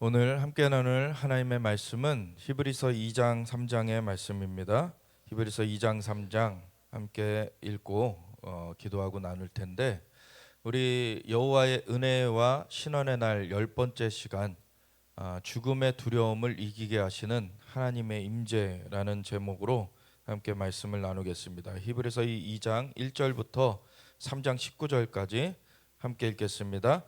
오늘 함께 나눌 하나님의 말씀은 히브리서 2장 3장의 말씀입니다. 히브리서 2장 3장 함께 읽고 기도하고 나눌 텐데, 우리 여호와의 은혜와 신원의 날 10번째 시간, 죽음의 두려움을 이기게 하시는 하나님의 임재라는 제목으로 함께 말씀을 나누겠습니다. 히브리서 2장 1절부터 3장 19절까지 함께 읽겠습니다.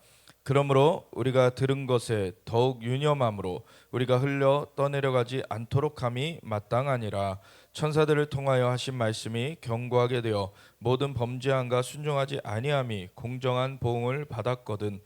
그러므로 우리가 들은 것에 더욱 유념함으로 우리가 흘려 떠내려가지 않도록 함이 마땅하니라. 천사들을 통하여 하신 말씀이 견고하게 되어 모든 범죄함과 순종하지 아니함이 공정한 보응을 받았거든.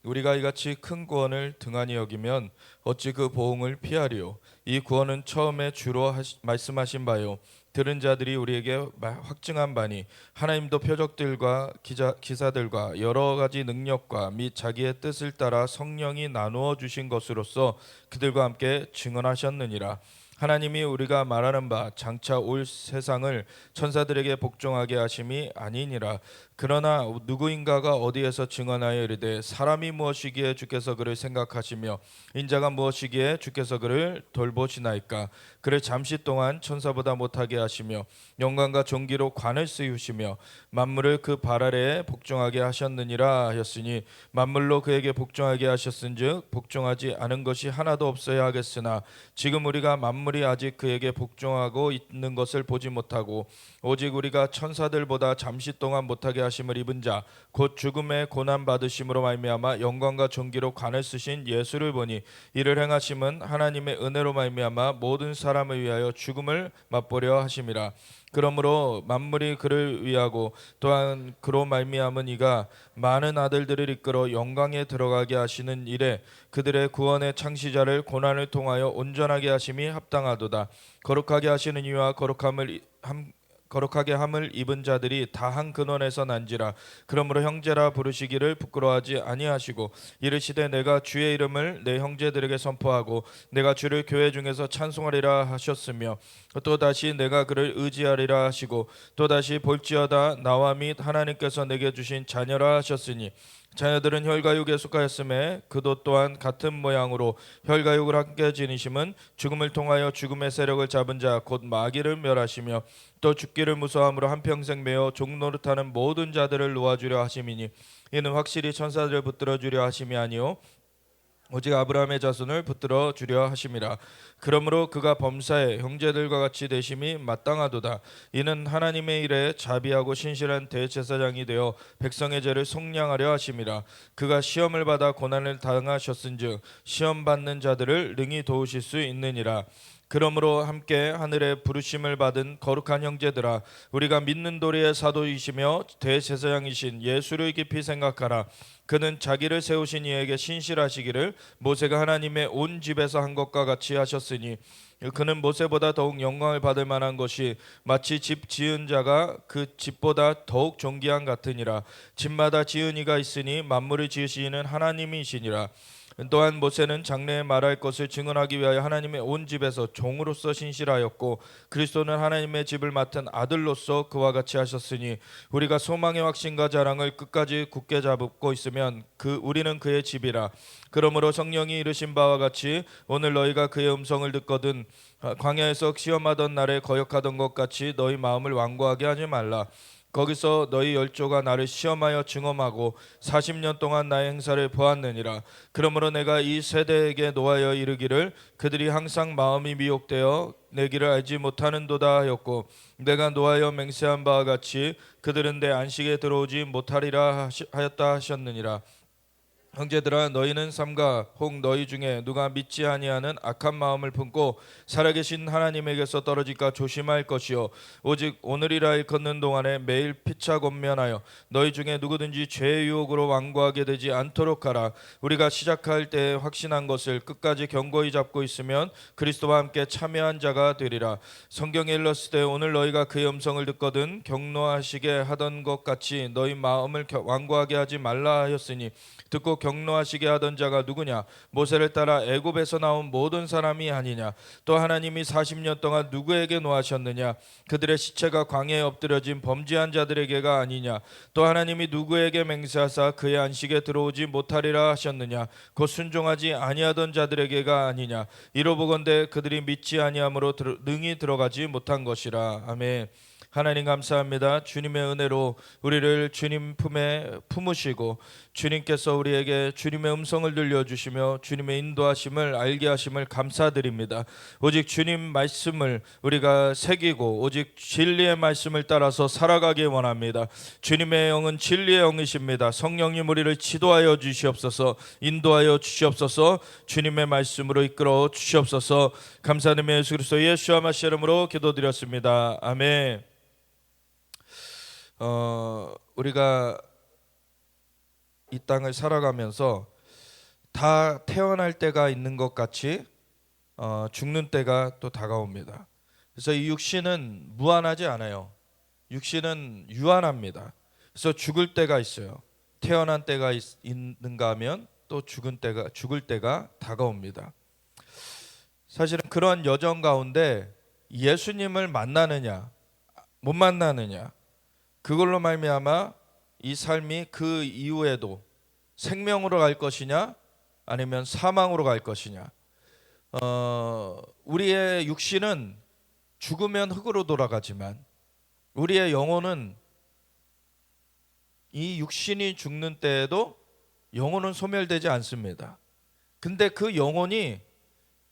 우리가 이같이 큰 구원을 등한히 여기면 어찌 그 보응을 피하리요. 이 구원은 처음에 주로 말씀하신 바요, 들은 자들이 우리에게 확증한 바니, 하나님도 표적들과 기사들과 여러 가지 능력과 및 자기의 뜻을 따라 성령이 나누어 주신 것으로서 그들과 함께 증언하셨느니라. 하나님이 우리가 말하는 바 장차 올 세상을 천사들에게 복종하게 하심이 아니니라. 그러나 누구인가가 어디에서 증언하여 이르되 사람이 무엇이기에 주께서 그를 생각하시며 인자가 무엇이기에 주께서 그를 돌보시나이까. 그를 잠시 동안 천사보다 못하게 하시며 영광과 존귀로 관을 씌우시며 만물을 그 발 아래에 복종하게 하셨느니라 하였으니, 만물로 그에게 복종하게 하셨은즉 복종하지 않은 것이 하나도 없어야 하겠으나 지금 우리가 만물이 아직 그에게 복종하고 있는 것을 보지 못하고 오직 우리가 천사들보다 잠시 동안 못하게 하심을 입은 자 곧 죽음의 고난 받으심으로 말미암아 영광과 존귀로 관을 쓰신 예수를 보니, 이를 행하심은 하나님의 은혜로 말미암아 모든 사람을 위하여 죽음을 맛보려 하심이라. 그러므로 만물이 그를 위하고 또한 그로 말미암은 이가 많은 아들들을 이끌어 영광에 들어가게 하시는 일에 그들의 구원의 창시자를 고난을 통하여 온전하게 하심이 합당하도다. 거룩하게 하시는 이와 거룩하게 함을 입은 자들이 다 한 근원에서 난지라. 그러므로 형제라 부르시기를 부끄러워하지 아니하시고 이르시되 내가 주의 이름을 내 형제들에게 선포하고 내가 주를 교회 중에서 찬송하리라 하셨으며, 또 다시 내가 그를 의지하리라 하시고 또 다시 볼지어다 나와 및 하나님께서 내게 주신 자녀라 하셨으니, 자녀들은 혈과육에 속하였음에 그도 또한 같은 모양으로 혈과육을 함께 지니심은 죽음을 통하여 죽음의 세력을 잡은 자 곧 마귀를 멸하시며 또 죽기를 무서워함으로 한평생 매어 종노릇하는 모든 자들을 놓아주려 하심이니, 이는 확실히 천사들을 붙들어 주려 하심이 아니요 오직 아브라함의 자손을 붙들어 주려 하심이라. 그러므로 그가 범사에 형제들과 같이 되심이 마땅하도다. 이는 하나님의 일에 자비하고 신실한 대제사장이 되어 백성의 죄를 속량하려 하심이라. 그가 시험을 받아 고난을 당하셨은즉 시험 받는 자들을 능히 도우실 수 있느니라. 그러므로 함께 하늘에 부르심을 받은 거룩한 형제들아, 우리가 믿는 도리의 사도이시며 대제사장이신 예수를 깊이 생각하라. 그는 자기를 세우신 이에게 신실하시기를 모세가 하나님의 온 집에서 한 것과 같이 하셨으니, 그는 모세보다 더욱 영광을 받을 만한 것이 마치 집 지은 자가 그 집보다 더욱 존귀한 같으니라. 집마다 지은 이가 있으니 만물을 지으시는 하나님이시니라. 또한 모세는 장래에 말할 것을 증언하기 위하여 하나님의 온 집에서 종으로서 신실하였고, 그리스도는 하나님의 집을 맡은 아들로서 그와 같이 하셨으니, 우리가 소망의 확신과 자랑을 끝까지 굳게 잡고 있으면 우리는 그의 집이라. 그러므로 성령이 이르신 바와 같이 오늘 너희가 그의 음성을 듣거든 광야에서 시험하던 날에 거역하던 것 같이 너희 마음을 완고하게 하지 말라. 거기서 너희 열조가 나를 시험하여 증험하고 40년 동안 나의 행사를 보았느니라. 그러므로 내가 이 세대에게 노하여 이르기를 그들이 항상 마음이 미혹되어 내 길을 알지 못하는도다 하였고, 내가 노하여 맹세한 바와 같이 그들은 내 안식에 들어오지 못하리라 하였다 하셨느니라. 형제들아, 너희는 삼가 혹 너희 중에 누가 믿지 아니하는 악한 마음을 품고 살아계신 하나님에게서 떨어질까 조심할 것이요, 오직 오늘이라 일컫는 동안에 매일 피차 권면하여 너희 중에 누구든지 죄의 유혹으로 완고하게 되지 않도록 하라. 우리가 시작할 때에 확신한 것을 끝까지 견고히 잡고 있으면 그리스도와 함께 참여한 자가 되리라. 성경에 일렀을 때 오늘 너희가 그의 음성을 듣거든 경노하시게 하던 것 같이 너희 마음을 완고하게 하지 말라 하였으니, 듣고 경노하시게 하던 자가 누구냐? 모세를 따라 애굽에서 나온 모든 사람이 아니냐? 또 하나님이 40년 동안 누구에게 노하셨느냐? 그들의 시체가 광야에 엎드려진 범죄한 자들에게가 아니냐? 또 하나님이 누구에게 맹세하사 그의 안식에 들어오지 못하리라 하셨느냐? 곧 순종하지 아니하던 자들에게가 아니냐? 이로보건대 그들이 믿지 아니함으로 능히 들어가지 못한 것이라. 아멘. 하나님 감사합니다. 주님의 은혜로 우리를 주님 품에 품으시고 주님께서 우리에게 주님의 음성을 들려주시며 주님의 인도하심을 알게 하심을 감사드립니다. 오직 주님 말씀을 우리가 새기고 오직 진리의 말씀을 따라서 살아가기 원합니다. 주님의 영은 진리의 영이십니다. 성령님 우리를 지도하여 주시옵소서, 인도하여 주시옵소서, 주님의 말씀으로 이끌어 주시옵소서. 감사드리며 예수 그리스도 예수와 마시 이름으로 기도드렸습니다. 아멘. 우리가 이 땅을 살아가면서 다 태어날 때가 있는 것 같이 죽는 때가 또 다가옵니다. 그래서 이 육신은 무한하지 않아요. 육신은 유한합니다. 그래서 죽을 때가 있어요. 태어난 때가 있는가 하면 또 죽을 때가 다가옵니다. 사실은 그런 여정 가운데 예수님을 만나느냐 못 만나느냐, 그걸로 말미암아 이 삶이 그 이후에도 생명으로 갈 것이냐 아니면 사망으로 갈 것이냐. 우리의 육신은 죽으면 흙으로 돌아가지만 우리의 영혼은 이 육신이 죽는 때에도 영혼은 소멸되지 않습니다. 근데 그 영혼이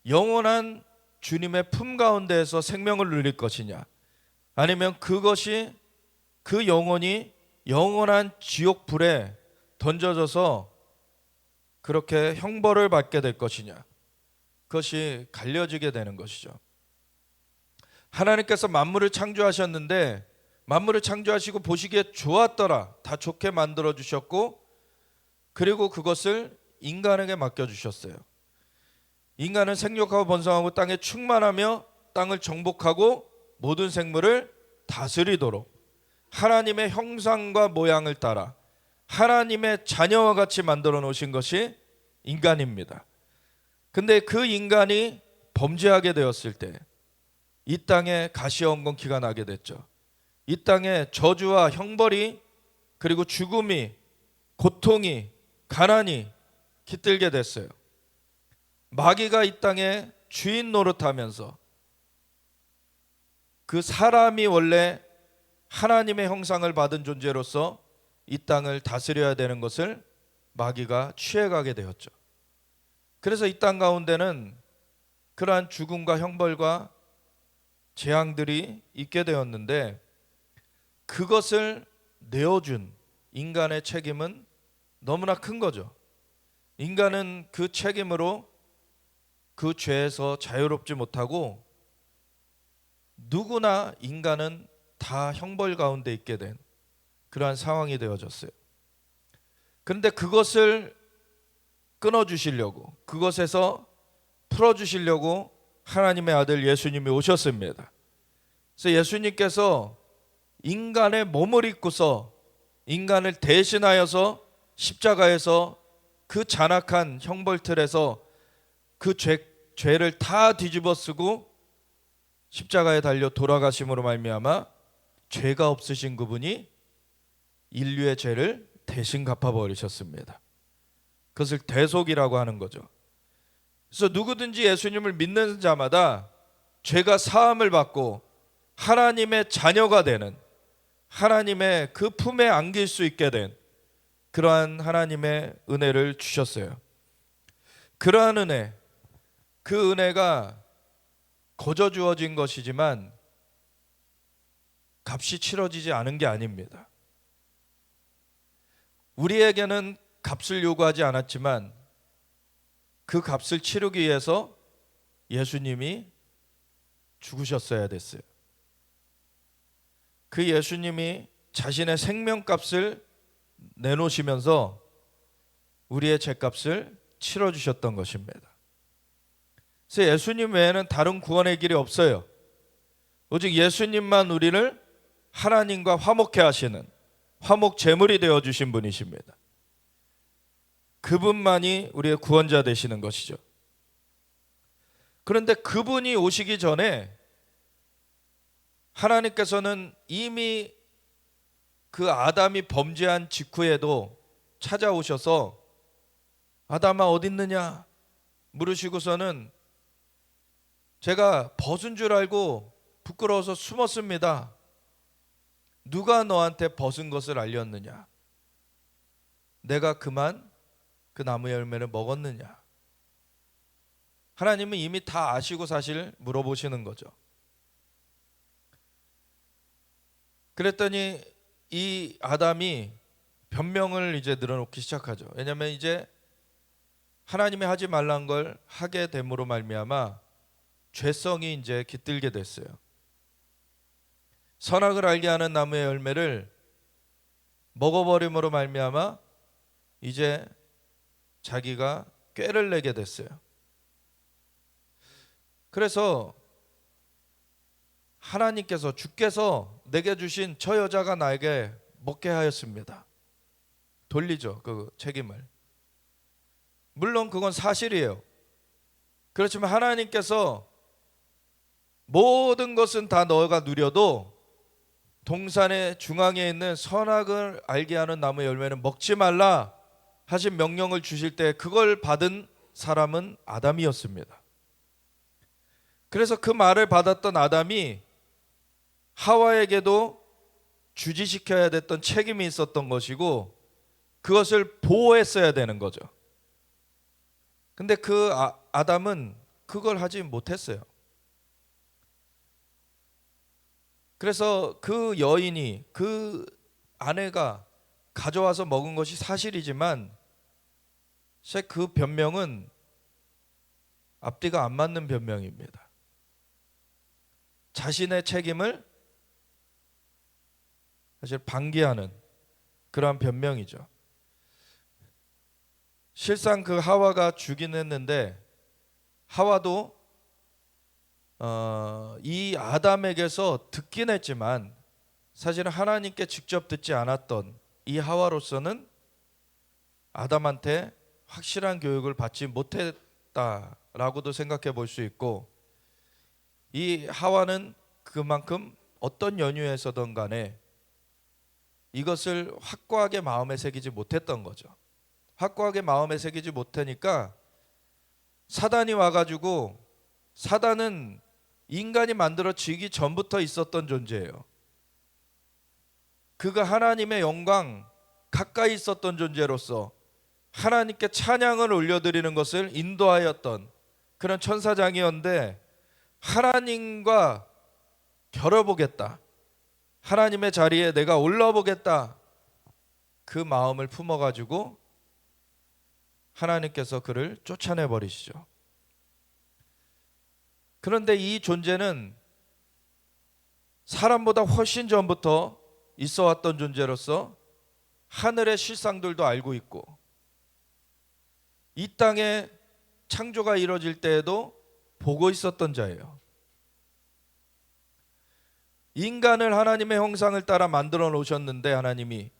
영원한 주님의 품 가운데에서 생명을 누릴 것이냐, 아니면 그것이 그 영혼이 영원한 지옥 불에 던져져서 그렇게 형벌을 받게 될 것이냐, 그것이 갈려지게 되는 것이죠. 하나님께서 만물을 창조하셨는데 만물을 창조하시고 보시기에 좋았더라, 다 좋게 만들어 주셨고 그리고 그것을 인간에게 맡겨주셨어요. 인간은 생육하고 번성하고 땅에 충만하며 땅을 정복하고 모든 생물을 다스리도록 하나님의 형상과 모양을 따라 하나님의 자녀와 같이 만들어 놓으신 것이 인간입니다. 근데 그 인간이 범죄하게 되었을 때 이 땅에 가시엉겅퀴가 나게 됐죠. 이 땅에 저주와 형벌이 그리고 죽음이, 고통이, 가난이 깃들게 됐어요. 마귀가 이 땅에 주인 노릇하면서 그 사람이 원래 하나님의 형상을 받은 존재로서 이 땅을 다스려야 되는 것을 마귀가 취해가게 되었죠. 그래서 이 땅 가운데는 그러한 죽음과 형벌과 재앙들이 있게 되었는데 그것을 내어준 인간의 책임은 너무나 큰 거죠. 인간은 그 책임으로 그 죄에서 자유롭지 못하고 누구나 인간은 다 형벌 가운데 있게 된 그러한 상황이 되어졌어요. 그런데 그것을 끊어주시려고, 그것에서 풀어주시려고 하나님의 아들 예수님이 오셨습니다. 그래서 예수님께서 인간의 몸을 입고서 인간을 대신하여서 십자가에서 그 잔악한 형벌틀에서 그 죄를 다 뒤집어쓰고 십자가에 달려 돌아가심으로 말미암아 죄가 없으신 그분이 인류의 죄를 대신 갚아버리셨습니다. 그것을 대속이라고 하는 거죠. 그래서 누구든지 예수님을 믿는 자마다 죄가 사함을 받고 하나님의 자녀가 되는, 하나님의 그 품에 안길 수 있게 된 그러한 하나님의 은혜를 주셨어요. 그러한 은혜, 그 은혜가 거저 주어진 것이지만 값이 치러지지 않은 게 아닙니다. 우리에게는 값을 요구하지 않았지만 그 값을 치르기 위해서 예수님이 죽으셨어야 됐어요. 그 예수님이 자신의 생명값을 내놓으시면서 우리의 죄값을 치러주셨던 것입니다. 그래서 예수님 외에는 다른 구원의 길이 없어요. 오직 예수님만 우리를 하나님과 화목해 하시는 화목 제물이 되어주신 분이십니다. 그분만이 우리의 구원자 되시는 것이죠. 그런데 그분이 오시기 전에 하나님께서는 이미 그 아담이 범죄한 직후에도 찾아오셔서 아담아 어디 있느냐 물으시고서는 제가 벗은 줄 알고 부끄러워서 숨었습니다. 누가 너한테 벗은 것을 알렸느냐? 내가 그만 그 나무의 열매를 먹었느냐? 하나님은 이미 다 아시고 사실 물어보시는 거죠. 그랬더니 이 아담이 변명을 이제 늘어놓기 시작하죠. 왜냐하면 이제 하나님이 하지 말란 걸 하게 됨으로 말미암아 죄성이 이제 깃들게 됐어요. 선악을 알게 하는 나무의 열매를 먹어버림으로 말미암아 이제 자기가 꾀를 내게 됐어요. 그래서 하나님께서 주께서 내게 주신 저 여자가 나에게 먹게 하였습니다. 돌리죠, 그 책임을. 물론 그건 사실이에요. 그렇지만 하나님께서 모든 것은 다 너가 누려도 동산의 중앙에 있는 선악을 알게 하는 나무의 열매는 먹지 말라 하신 명령을 주실 때 그걸 받은 사람은 아담이었습니다. 그래서 그 말을 받았던 아담이 하와에게도 주지시켜야 됐던 책임이 있었던 것이고 그것을 보호했어야 되는 거죠. 근데 그 아담은 그걸 하지 못했어요. 그래서 그 여인이, 그 아내가 가져와서 먹은 것이 사실이지만 그 변명은 앞뒤가 안 맞는 변명입니다. 자신의 책임을 사실 방기하는 그러한 변명이죠. 실상 그 하와가 주긴 했는데 하와도 이 아담에게서 듣긴 했지만 사실은 하나님께 직접 듣지 않았던 이 하와로서는 아담한테 확실한 교육을 받지 못했다라고도 생각해 볼 수 있고, 이 하와는 그만큼 어떤 연유에서든 간에 이것을 확고하게 마음에 새기지 못했던 거죠. 확고하게 마음에 새기지 못하니까 사단이 와가지고, 사단은 인간이 만들어지기 전부터 있었던 존재예요. 그가 하나님의 영광 가까이 있었던 존재로서 하나님께 찬양을 올려드리는 것을 인도하였던 그런 천사장이었는데, 하나님과 겨뤄보겠다, 하나님의 자리에 내가 올라보겠다, 그 마음을 품어가지고 하나님께서 그를 쫓아내버리시죠. 그런데 이 존재는 사람보다 훨씬 전부터 있어 왔던 존재로서 하늘의 실상들도 알고 있고, 이 땅에 창조가 이루어질 때에도 보고 있었던 자예요. 인간을 하나님의 형상을 따라 만들어 놓으셨는데 하나님이,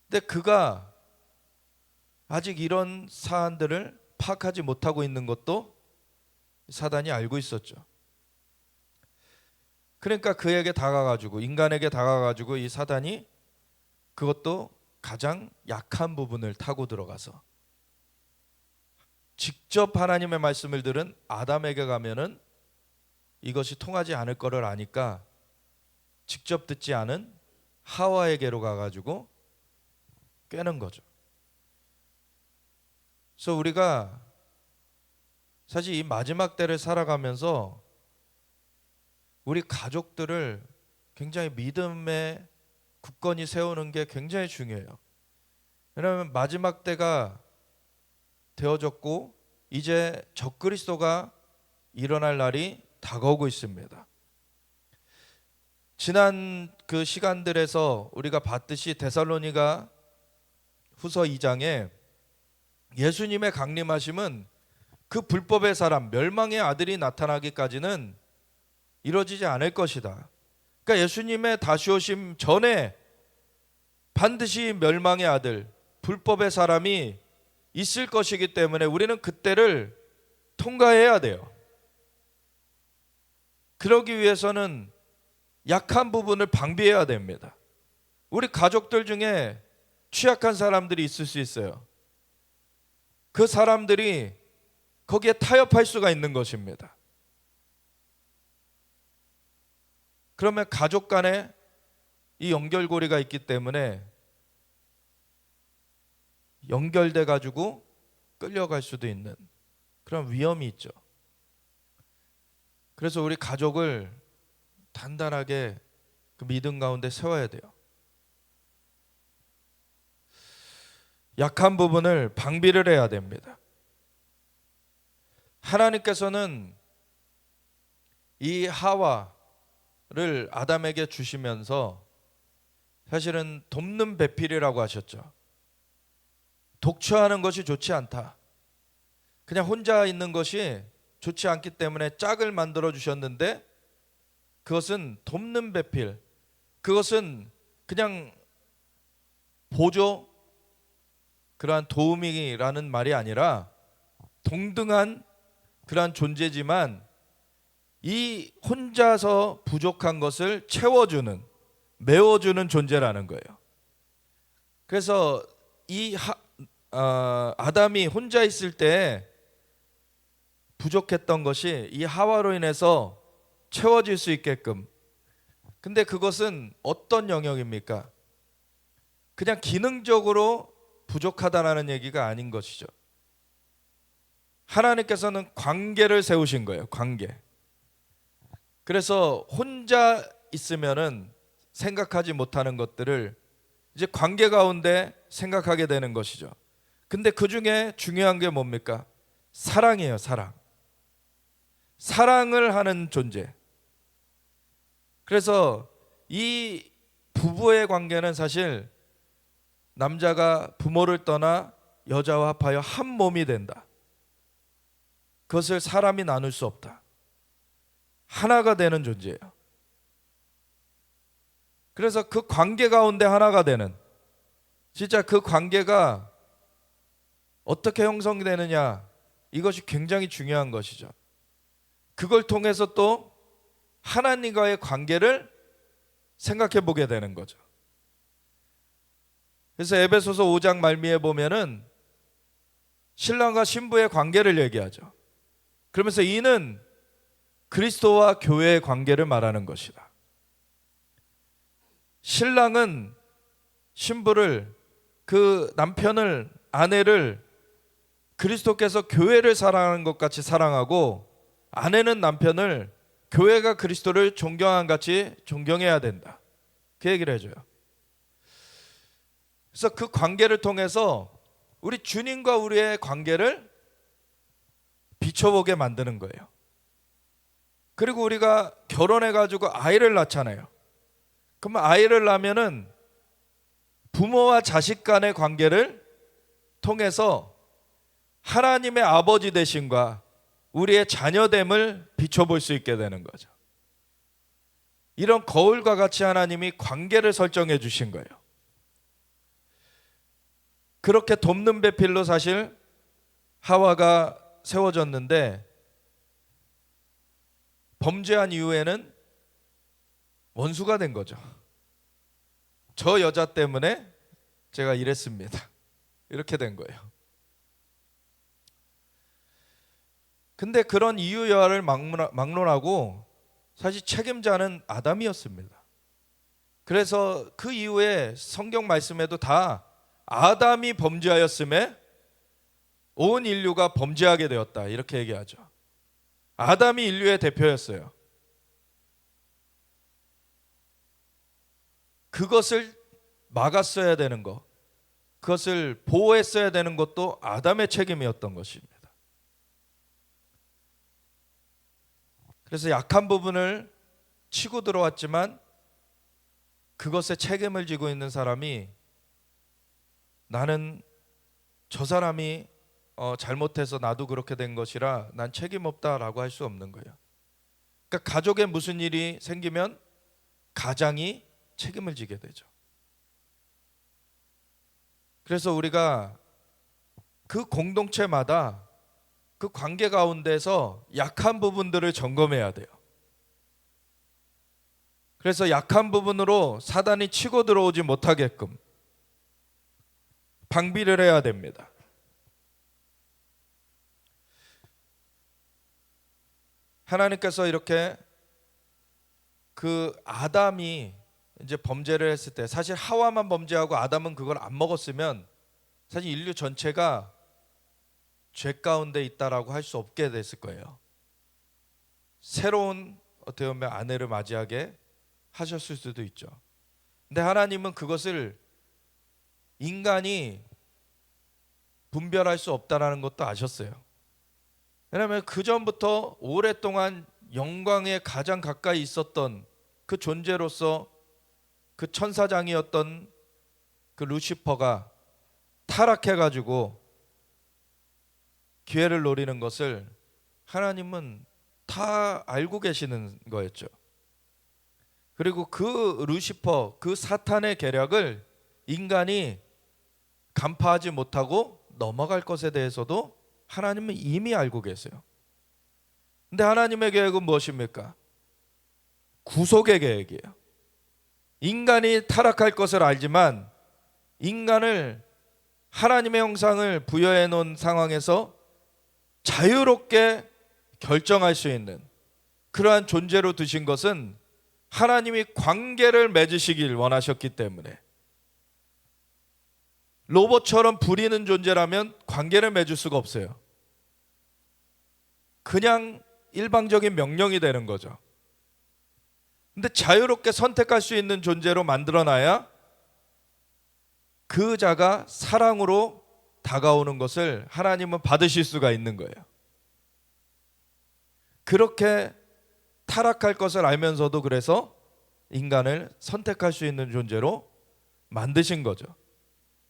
근데 그가 아직 이런 사안들을 파악하지 못하고 있는 것도 사단이 알고 있었죠. 그러니까 그에게 다가가지고, 인간에게 다가가지고 이 사단이 그것도 가장 약한 부분을 타고 들어가서 직접 하나님의 말씀을 들은 아담에게 가면은 이것이 통하지 않을 거를 아니까 직접 듣지 않은 하와에게로 가가지고 꿰는 거죠. 그래서 우리가 사실 이 마지막 때를 살아가면서 우리 가족들을 굉장히 믿음에 굳건히 세우는 게 굉장히 중요해요. 왜냐하면 마지막 때가 되어졌고 이제 적그리스도가 일어날 날이 다가오고 있습니다. 지난 그 시간들에서 우리가 봤듯이 데살로니가 후서 2장에 예수님의 강림하심은 그 불법의 사람, 멸망의 아들이 나타나기까지는 이루어지지 않을 것이다. 그러니까 예수님의 다시 오심 전에 반드시 멸망의 아들, 불법의 사람이 있을 것이기 때문에 우리는 그때를 통과해야 돼요. 그러기 위해서는 약한 부분을 방비해야 됩니다. 우리 가족들 중에 취약한 사람들이 있을 수 있어요. 그 사람들이 거기에 타협할 수가 있는 것입니다. 그러면 가족 간에 이 연결고리가 있기 때문에 연결돼 가지고 끌려갈 수도 있는 그런 위험이 있죠. 그래서 우리 가족을 단단하게 그 믿음 가운데 세워야 돼요. 약한 부분을 방비를 해야 됩니다. 하나님께서는 이 하와를 아담에게 주시면서 사실은 돕는 배필이라고 하셨죠. 독처하는 것이 좋지 않다. 그냥 혼자 있는 것이 좋지 않기 때문에 짝을 만들어 주셨는데 그것은 돕는 배필, 그것은 그냥 보조, 그러한 도움이라는 말이 아니라 동등한 그러한 존재지만 이 혼자서 부족한 것을 채워주는, 메워주는 존재라는 거예요. 그래서 이 아담이 혼자 있을 때 부족했던 것이 이 하와로 인해서 채워질 수 있게끔. 근데 그것은 어떤 영역입니까? 그냥 기능적으로 부족하다라는 얘기가 아닌 것이죠. 하나님께서는 관계를 세우신 거예요. 관계. 그래서 혼자 있으면은 생각하지 못하는 것들을 이제 관계 가운데 생각하게 되는 것이죠. 근데 그 중에 중요한 게 뭡니까? 사랑이에요. 사랑. 사랑을 하는 존재. 그래서 이 부부의 관계는 사실 남자가 부모를 떠나 여자와 합하여 한 몸이 된다. 그것을 사람이 나눌 수 없다. 하나가 되는 존재예요. 그래서 그 관계 가운데 하나가 되는, 진짜 그 관계가 어떻게 형성되느냐, 이것이 굉장히 중요한 것이죠. 그걸 통해서 또 하나님과의 관계를 생각해 보게 되는 거죠. 그래서 에베소서 5장 말미에 보면은 신랑과 신부의 관계를 얘기하죠. 그러면서 이는 그리스도와 교회의 관계를 말하는 것이다. 신랑은 신부를, 그 남편을, 아내를 그리스도께서 교회를 사랑하는 것 같이 사랑하고, 아내는 남편을 교회가 그리스도를 존경한 같이 존경해야 된다. 그 얘기를 해줘요. 그래서 그 관계를 통해서 우리 주님과 우리의 관계를 비춰보게 만드는 거예요. 그리고 우리가 결혼해가지고 아이를 낳잖아요. 그러면 아이를 낳으면은 부모와 자식 간의 관계를 통해서 하나님의 아버지 되심과 우리의 자녀됨을 비춰볼 수 있게 되는 거죠. 이런 거울과 같이 하나님이 관계를 설정해 주신 거예요. 그렇게 돕는 배필로 사실 하와가 세워졌는데, 범죄한 이후에는 원수가 된 거죠. 저 여자 때문에 제가 이랬습니다. 이렇게 된 거예요. 근데 그런 이유 여하를 막론하고 사실 책임자는 아담이었습니다. 그래서 그 이후에 성경 말씀에도 다 아담이 범죄하였음에 온 인류가 범죄하게 되었다, 이렇게 얘기하죠. 아담이 인류의 대표였어요. 그것을 막았어야 되는 것, 그것을 보호했어야 되는 것도 아담의 책임이었던 것입니다. 그래서 약한 부분을 치고 들어왔지만 그것에 책임을 지고 있는 사람이, 나는 저 사람이 잘못해서 나도 그렇게 된 것이라 난 책임 없다라고 할 수 없는 거예요. 그러니까 가족에 무슨 일이 생기면 가장이 책임을 지게 되죠. 그래서 우리가 그 공동체마다 그 관계 가운데서 약한 부분들을 점검해야 돼요. 그래서 약한 부분으로 사단이 치고 들어오지 못하게끔 방비를 해야 됩니다. 하나님께서 이렇게 그 아담이 이제 범죄를 했을 때, 사실 하와만 범죄하고 아담은 그걸 안 먹었으면 사실 인류 전체가 죄 가운데 있다라고 할 수 없게 됐을 거예요. 새로운 어떻게 보면 아내를 맞이하게 하셨을 수도 있죠. 근데 하나님은 그것을 인간이 분별할 수 없다라는 것도 아셨어요. 왜냐하면 그 전부터 오랫동안 영광에 가장 가까이 있었던 그 존재로서 그 천사장이었던 그 루시퍼가 타락해가지고 기회를 노리는 것을 하나님은 다 알고 계시는 거였죠. 그리고 그 루시퍼, 그 사탄의 계략을 인간이 간파하지 못하고 넘어갈 것에 대해서도 하나님은 이미 알고 계세요. 근데 하나님의 계획은 무엇입니까? 구속의 계획이에요. 인간이 타락할 것을 알지만 인간을 하나님의 형상을 부여해 놓은 상황에서 자유롭게 결정할 수 있는 그러한 존재로 두신 것은 하나님이 관계를 맺으시길 원하셨기 때문에. 로봇처럼 부리는 존재라면 관계를 맺을 수가 없어요. 그냥 일방적인 명령이 되는 거죠. 근데 자유롭게 선택할 수 있는 존재로 만들어놔야 그 자가 사랑으로 다가오는 것을 하나님은 받으실 수가 있는 거예요. 그렇게 타락할 것을 알면서도 그래서 인간을 선택할 수 있는 존재로 만드신 거죠.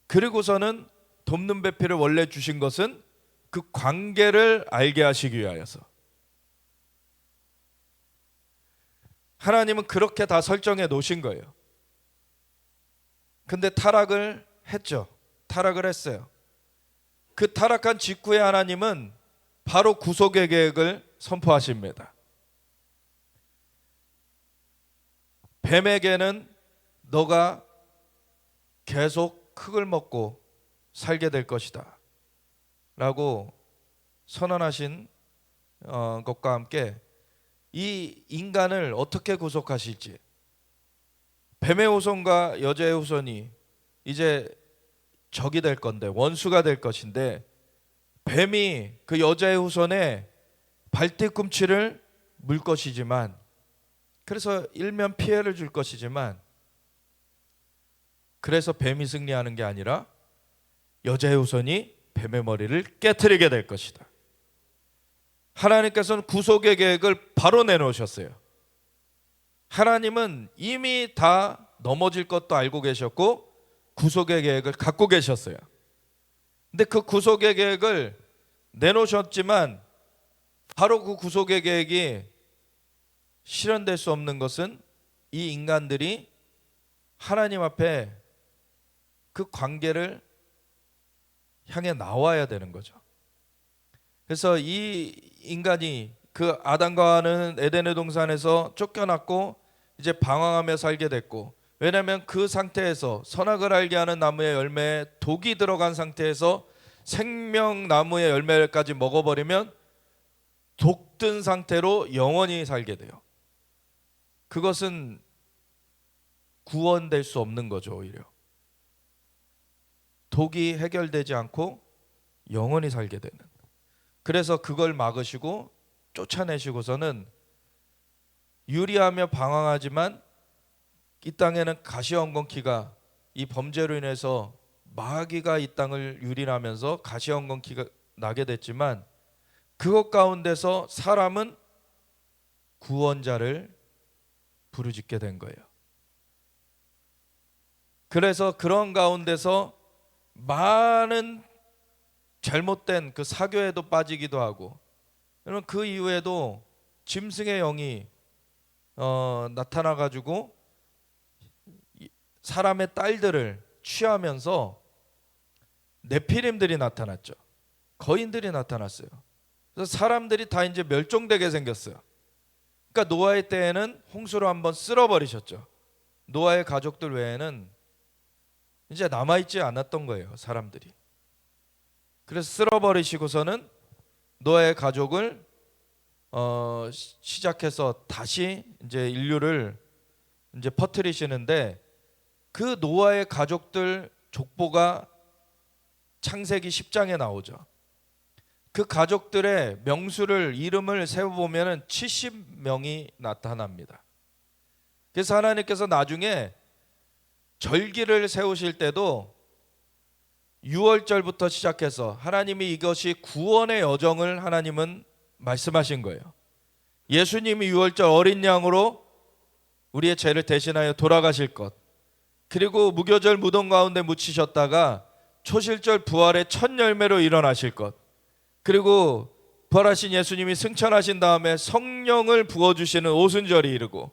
그리고서는 돕는 배필을 원래 주신 것은 그 관계를 알게 하시기 위하여서. 하나님은 그렇게 다 설정해 놓으신 거예요. 근데 타락을 했죠. 타락을 했어요. 그 타락한 직후에 하나님은 바로 구속의 계획을 선포하십니다. 뱀에게는 너가 계속 흙을 먹고 살게 될 것이다 라고 선언하신 것과 함께 이 인간을 어떻게 구속하실지, 뱀의 후손과 여자의 후손이 이제 적이 될 건데, 원수가 될 것인데, 뱀이 그 여자의 후손의 발뒤꿈치를 물 것이지만, 그래서 일면 피해를 줄 것이지만, 그래서 뱀이 승리하는 게 아니라 여자의 후손이 뱀의 머리를 깨트리게 될 것이다. 하나님께서는 구속의 계획을 바로 내놓으셨어요. 하나님은 이미 다 넘어질 것도 알고 계셨고 구속의 계획을 갖고 계셨어요. 근데 그 구속의 계획을 내놓으셨지만 바로 그 구속의 계획이 실현될 수 없는 것은 이 인간들이 하나님 앞에 그 관계를 향해 나와야 되는 거죠. 그래서 이 인간이 그 아담과 하와는 에덴의 동산에서 쫓겨났고 이제 방황하며 살게 됐고, 왜냐하면 그 상태에서 선악을 알게 하는 나무의 열매에 독이 들어간 상태에서 생명나무의 열매까지 먹어버리면 독든 상태로 영원히 살게 돼요. 그것은 구원될 수 없는 거죠. 오히려 독이 해결되지 않고 영원히 살게 되는. 그래서 그걸 막으시고 쫓아내시고서는 유리하며 방황하지만 이 땅에는 가시엉겅퀴가, 이 범죄로 인해서 마귀가 이 땅을 유린하면서 가시엉겅퀴가 나게 됐지만 그것 가운데서 사람은 구원자를 부르짖게 된 거예요. 그래서 그런 가운데서 많은 잘못된 그 사교에도 빠지기도 하고, 그러면 그 이후에도 짐승의 영이 나타나가지고 사람의 딸들을 취하면서 네피림들이 나타났죠. 거인들이 나타났어요. 그래서 사람들이 다 이제 멸종되게 생겼어요. 그러니까 노아의 때에는 홍수로 한번 쓸어버리셨죠. 노아의 가족들 외에는 이제 남아있지 않았던 거예요, 사람들이. 그래서 쓸어버리시고서는 노아의 가족을 시작해서 다시 이제 인류를 이제 퍼뜨리시는데, 그 노아의 가족들 족보가 창세기 10장에 나오죠. 그 가족들의 명수를, 이름을 세어보면 70명이 나타납니다. 그래서 하나님께서 나중에 절기를 세우실 때도 6월절부터 시작해서 하나님이 이것이 구원의 여정을 하나님은 말씀하신 거예요. 예수님이 6월절 어린 양으로 우리의 죄를 대신하여 돌아가실 것, 그리고 무교절 무덤 가운데 묻히셨다가 초실절 부활의 첫 열매로 일어나실 것, 그리고 부활하신 예수님이 승천하신 다음에 성령을 부어주시는 오순절이 이르고,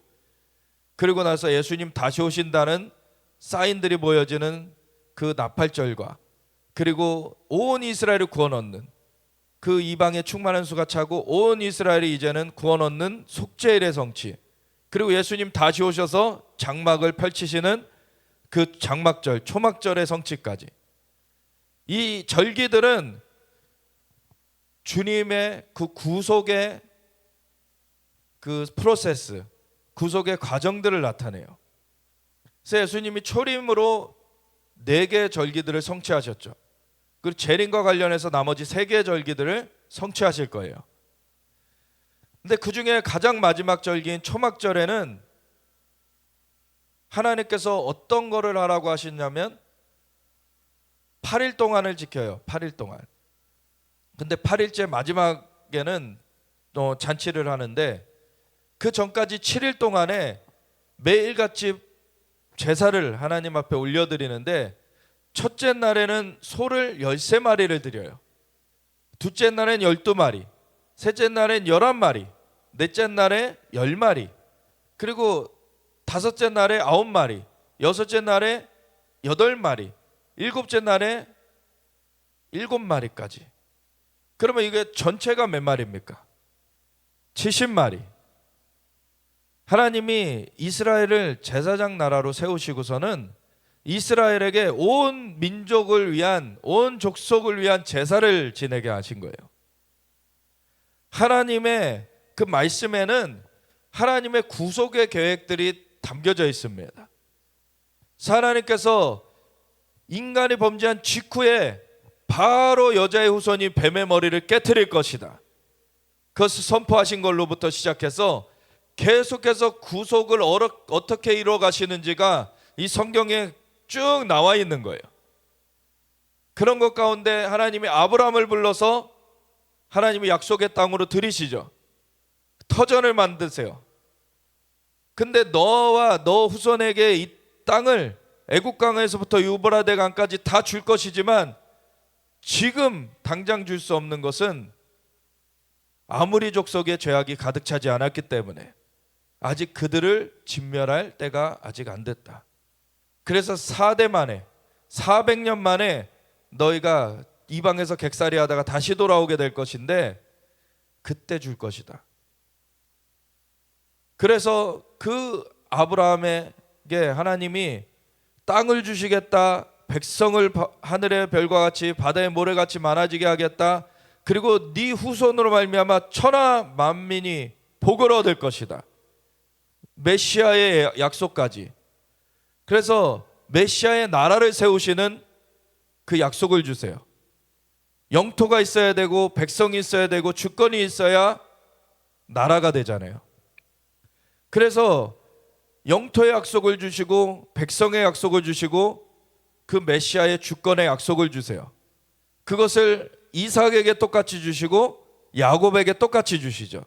그리고 나서 예수님 다시 오신다는 사인들이 보여지는 그 나팔절과, 그리고 온 이스라엘을 구원 얻는, 그 이방의 충만한 수가 차고 온 이스라엘이 이제는 구원 얻는 속죄일의 성취, 그리고 예수님 다시 오셔서 장막을 펼치시는 그 장막절, 초막절의 성취까지, 이 절기들은 주님의 그 구속의 그 프로세스, 구속의 과정들을 나타내요. 그래서 예수님이 초림으로 4개의 절기들을 성취하셨죠. 그리고 재림과 관련해서 나머지 3개의 절기들을 성취하실 거예요. 근데 그 중에 가장 마지막 절기인 초막절에는 하나님께서 어떤 거를 하라고 하시냐면 8일 동안을 지켜요. 8일 동안. 근데 8일째 마지막에는 잔치를 하는데, 그 전까지 7일 동안에 매일같이 제사를 하나님 앞에 올려드리는데, 첫째 날에는 소를 13마리를 드려요. 둘째 날엔 12마리, 셋째 날엔 11마리, 넷째 날에 10마리, 그리고 다섯째 날에 9마리, 여섯째 날에 8마리, 일곱째 날에 7마리까지. 그러면 이게 전체가 몇 마리입니까? 70마리. 하나님이 이스라엘을 제사장 나라로 세우시고서는 이스라엘에게 온 민족을 위한, 온 족속을 위한 제사를 지내게 하신 거예요. 하나님의 그 말씀에는 하나님의 구속의 계획들이 담겨져 있습니다. 하나님께서 인간이 범죄한 직후에 바로 여자의 후손이 뱀의 머리를 깨트릴 것이다, 그것을 선포하신 걸로부터 시작해서 계속해서 구속을 어떻게 이루어 가시는지가 이 성경에 쭉 나와 있는 거예요. 그런 것 가운데 하나님이 아브라함을 불러서 하나님이 약속의 땅으로 들이시죠. 터전을 만드세요. 근데 너와 너 후손에게 이 땅을 애굽 강에서부터 유브라데 강까지 다 줄 것이지만, 지금 당장 줄 수 없는 것은 아무리 족속의 죄악이 가득 차지 않았기 때문에 아직 그들을 진멸할 때가 아직 안 됐다. 그래서 4대 만에, 400년 만에 너희가 이방에서 객살이 하다가 다시 돌아오게 될 것인데 그때 줄 것이다. 그래서 그 아브라함에게 하나님이 땅을 주시겠다, 백성을 하늘의 별과 같이 바다의 모래같이 많아지게 하겠다, 그리고 네 후손으로 말미암아 천하 만민이 복을 얻을 것이다, 메시아의 약속까지. 그래서 메시아의 나라를 세우시는 그 약속을 주세요. 영토가 있어야 되고 백성이 있어야 되고 주권이 있어야 나라가 되잖아요. 그래서 영토의 약속을 주시고 백성의 약속을 주시고 그 메시아의 주권의 약속을 주세요. 그것을 이삭에게 똑같이 주시고 야곱에게 똑같이 주시죠.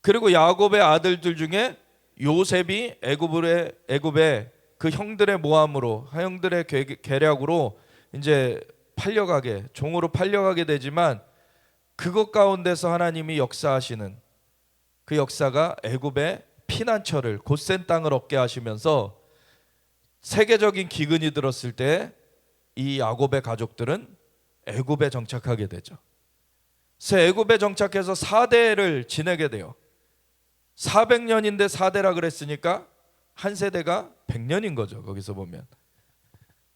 그리고 야곱의 아들들 중에 요셉이 애굽의 그 형들의 모함으로, 형들의 계략으로 이제 팔려가게, 종으로 팔려가게 되지만, 그것 가운데서 하나님이 역사하시는 그 역사가 애굽의 피난처를, 곧센 땅을 얻게 하시면서 세계적인 기근이 들었을 때 이 야곱의 가족들은 애굽에 정착하게 되죠. 그래서 애굽에 정착해서 4대를 지내게 돼요. 400년인데 4대라 그랬으니까 한 세대가 100년인 거죠. 거기서 보면.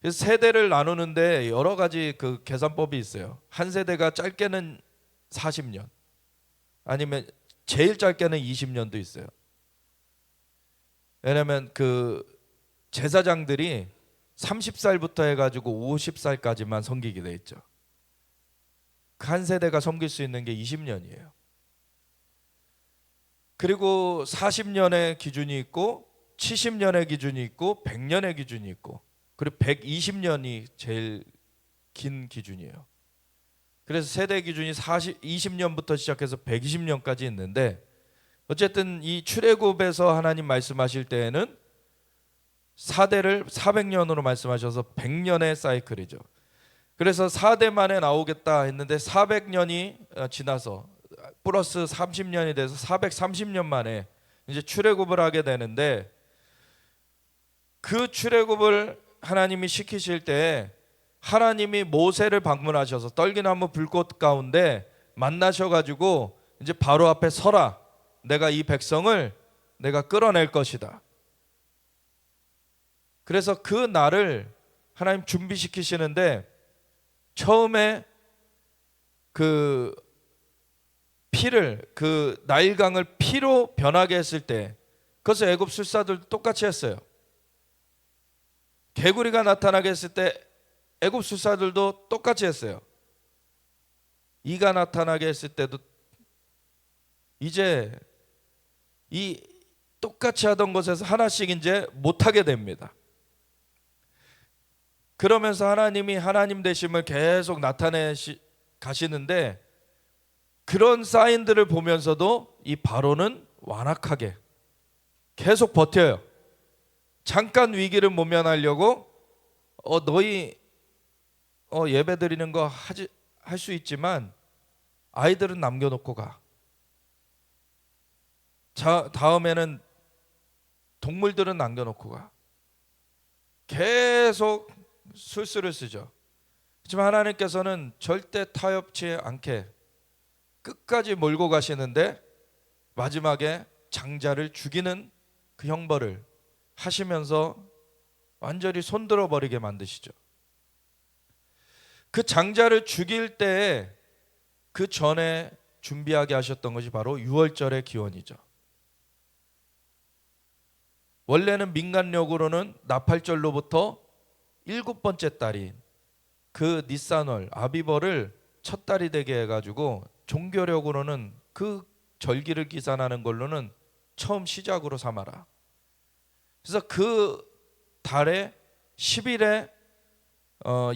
그래서 세대를 나누는데 여러 가지 그 계산법이 있어요. 한 세대가 짧게는 40년, 아니면 제일 짧게는 20년도 있어요. 왜냐면 그 제사장들이 30살부터 해가지고 50살까지만 섬기게 돼 있죠. 그 한 세대가 섬길 수 있는 게 20년이에요. 그리고 40년의 기준이 있고 70년의 기준이 있고 100년의 기준이 있고, 그리고 120년이 제일 긴 기준이에요. 그래서 세대 기준이 20년부터 시작해서 120년까지 있는데, 어쨌든 이 출애굽에서 하나님 말씀하실 때에는 4대를 400년으로 말씀하셔서 100년의 사이클이죠. 그래서 4대 만에 나오겠다 했는데 400년이 지나서 플러스 30년이 돼서 430년 만에 이제 출애굽을 하게 되는데, 그 출애굽을 하나님이 시키실 때 하나님이 모세를 방문하셔서 떨기나무 불꽃 가운데 만나셔가지고 이제 바로 앞에 서라, 내가 이 백성을 내가 끌어낼 것이다. 그래서 그 날을 하나님 준비시키시는데, 처음에 그 피를, 그 나일강을 피로 변하게 했을 때, 그것을 애굽 술사들도 똑같이 했어요. 개구리가 나타나게 했을 때 애굽 술사들도 똑같이 했어요. 이가 나타나게 했을 때도 이제 이 똑같이 하던 것에서 하나씩 이제 못하게 됩니다. 그러면서 하나님이 하나님 되심을 계속 가시는데, 그런 사인들을 보면서도 이 바로는 완악하게 계속 버텨요. 잠깐 위기를 모면하려고 너희 예배 드리는 거 할 수 있지만 아이들은 남겨놓고 가. 다음에는 동물들은 남겨놓고 가. 계속 술수를 쓰죠. 하지만 하나님께서는 절대 타협치 않게 끝까지 몰고 가시는데, 마지막에 장자를 죽이는 그 형벌을 하시면서 완전히 손들어 버리게 만드시죠. 그 장자를 죽일 때에 그 전에 준비하게 하셨던 것이 바로 유월절의 기원이죠. 원래는 민간력으로는 나팔절로부터 7번째 달인 그 니산월 아비벌을 첫 달이 되게 해가지고, 종교력으로는 그 절기를 기산하는 걸로는 처음 시작으로 삼아라. 그래서 그 달에 10일에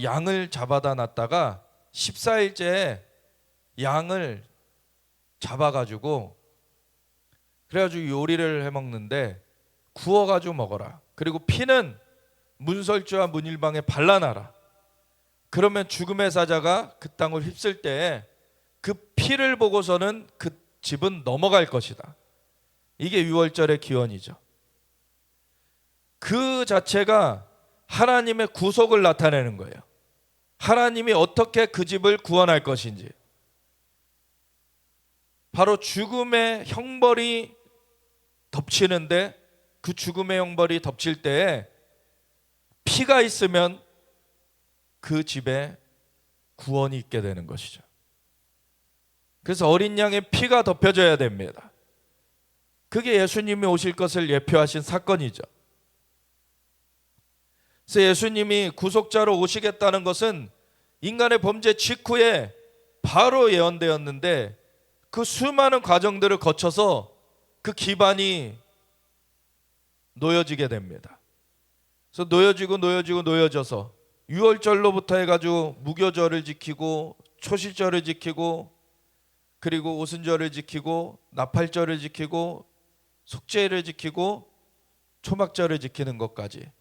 양을 잡아다 놨다가 14일째에 양을 잡아가지고, 그래가지고 요리를 해먹는데 구워가지고 먹어라. 그리고 피는 문설주와 문일방에 발라놔라. 그러면 죽음의 사자가 그 땅을 휩쓸 때 그 피를 보고서는 그 집은 넘어갈 것이다. 이게 유월절의 기원이죠. 그 자체가 하나님의 구속을 나타내는 거예요. 하나님이 어떻게 그 집을 구원할 것인지. 바로 죽음의 형벌이 덮치는데, 그 죽음의 형벌이 덮칠 때에 피가 있으면 그 집에 구원이 있게 되는 것이죠. 그래서 어린 양의 피가 덮여져야 됩니다. 그게 예수님이 오실 것을 예표하신 사건이죠. 그래서 예수님이 구속자로 오시겠다는 것은 인간의 범죄 직후에 바로 예언되었는데, 그 수많은 과정들을 거쳐서 그 기반이 놓여지게 됩니다. 그래서 놓여져서 유월절로부터 해가지고 무교절을 지키고 초실절을 지키고, 그리고 오순절을 지키고 나팔절을 지키고 속죄를 지키고 초막절을 지키는 것까지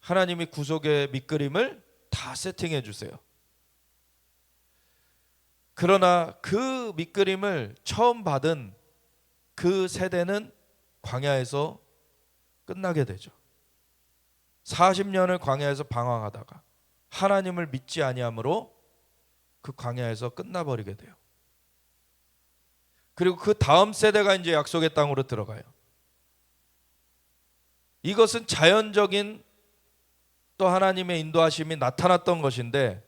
하나님이 구속의 밑그림을 다 세팅해 주세요. 그러나 그 밑그림을 처음 받은 그 세대는 광야에서 끝나게 되죠. 40년을 광야에서 방황하다가 하나님을 믿지 아니함으로 그 광야에서 끝나버리게 돼요. 그리고 그 다음 세대가 이제 약속의 땅으로 들어가요. 이것은 자연적인 또 하나님의 인도하심이 나타났던 것인데,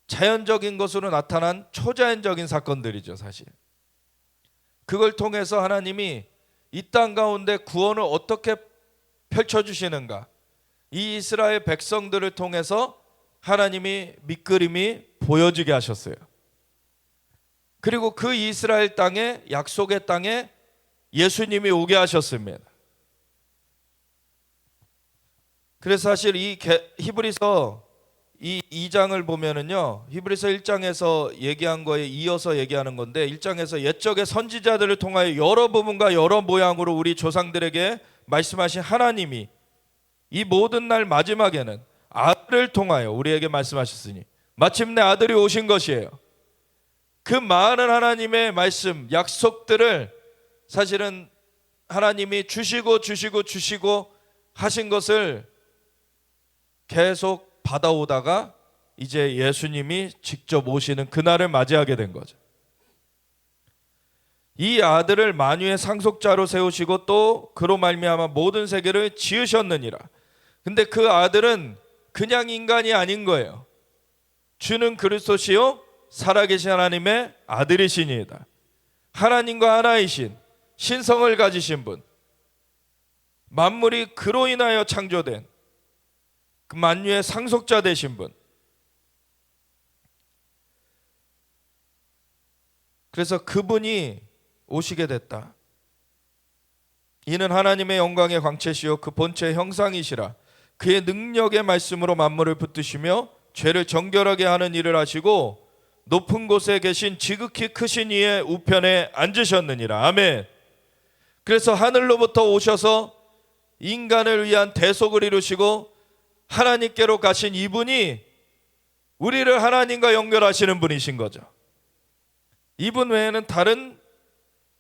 자연적인 것으로 나타난 초자연적인 사건들이죠, 사실. 그걸 통해서 하나님이 이 땅 가운데 구원을 어떻게 펼쳐주시는가, 이 이스라엘 백성들을 통해서 하나님이 밑그림이 보여지게 하셨어요. 그리고 그 이스라엘 땅에, 약속의 땅에 예수님이 오게 하셨습니다. 그래서 사실 이 히브리서 이 2장을 보면은요, 히브리서 1장에서 얘기한 거에 이어서 얘기하는 건데, 1장에서 옛적의 선지자들을 통하여 여러 부분과 여러 모양으로 우리 조상들에게 말씀하신 하나님이 이 모든 날 마지막에는 아들을 통하여 우리에게 말씀하셨으니 마침내 아들이 오신 것이에요. 그 많은 하나님의 말씀, 약속들을 사실은 하나님이 주시고 하신 것을 계속 받아오다가 이제 예수님이 직접 오시는 그날을 맞이하게 된 거죠. 이 아들을 만유의 상속자로 세우시고 또 그로 말미암아 모든 세계를 지으셨느니라. 근데 그 아들은 그냥 인간이 아닌 거예요. 주는 그리스도시요 살아계신 하나님의 아들이시니이다. 하나님과 하나이신 신성을 가지신 분, 만물이 그로 인하여 창조된 그 만유의 상속자 되신 분. 그래서 그분이 오시게 됐다. 이는 하나님의 영광의 광채시요 그 본체의 형상이시라. 그의 능력의 말씀으로 만물을 붙드시며 죄를 정결하게 하는 일을 하시고 높은 곳에 계신 지극히 크신 이의 우편에 앉으셨느니라. 아멘. 그래서 하늘로부터 오셔서 인간을 위한 대속을 이루시고 하나님께로 가신 이분이 우리를 하나님과 연결하시는 분이신 거죠. 이분 외에는 다른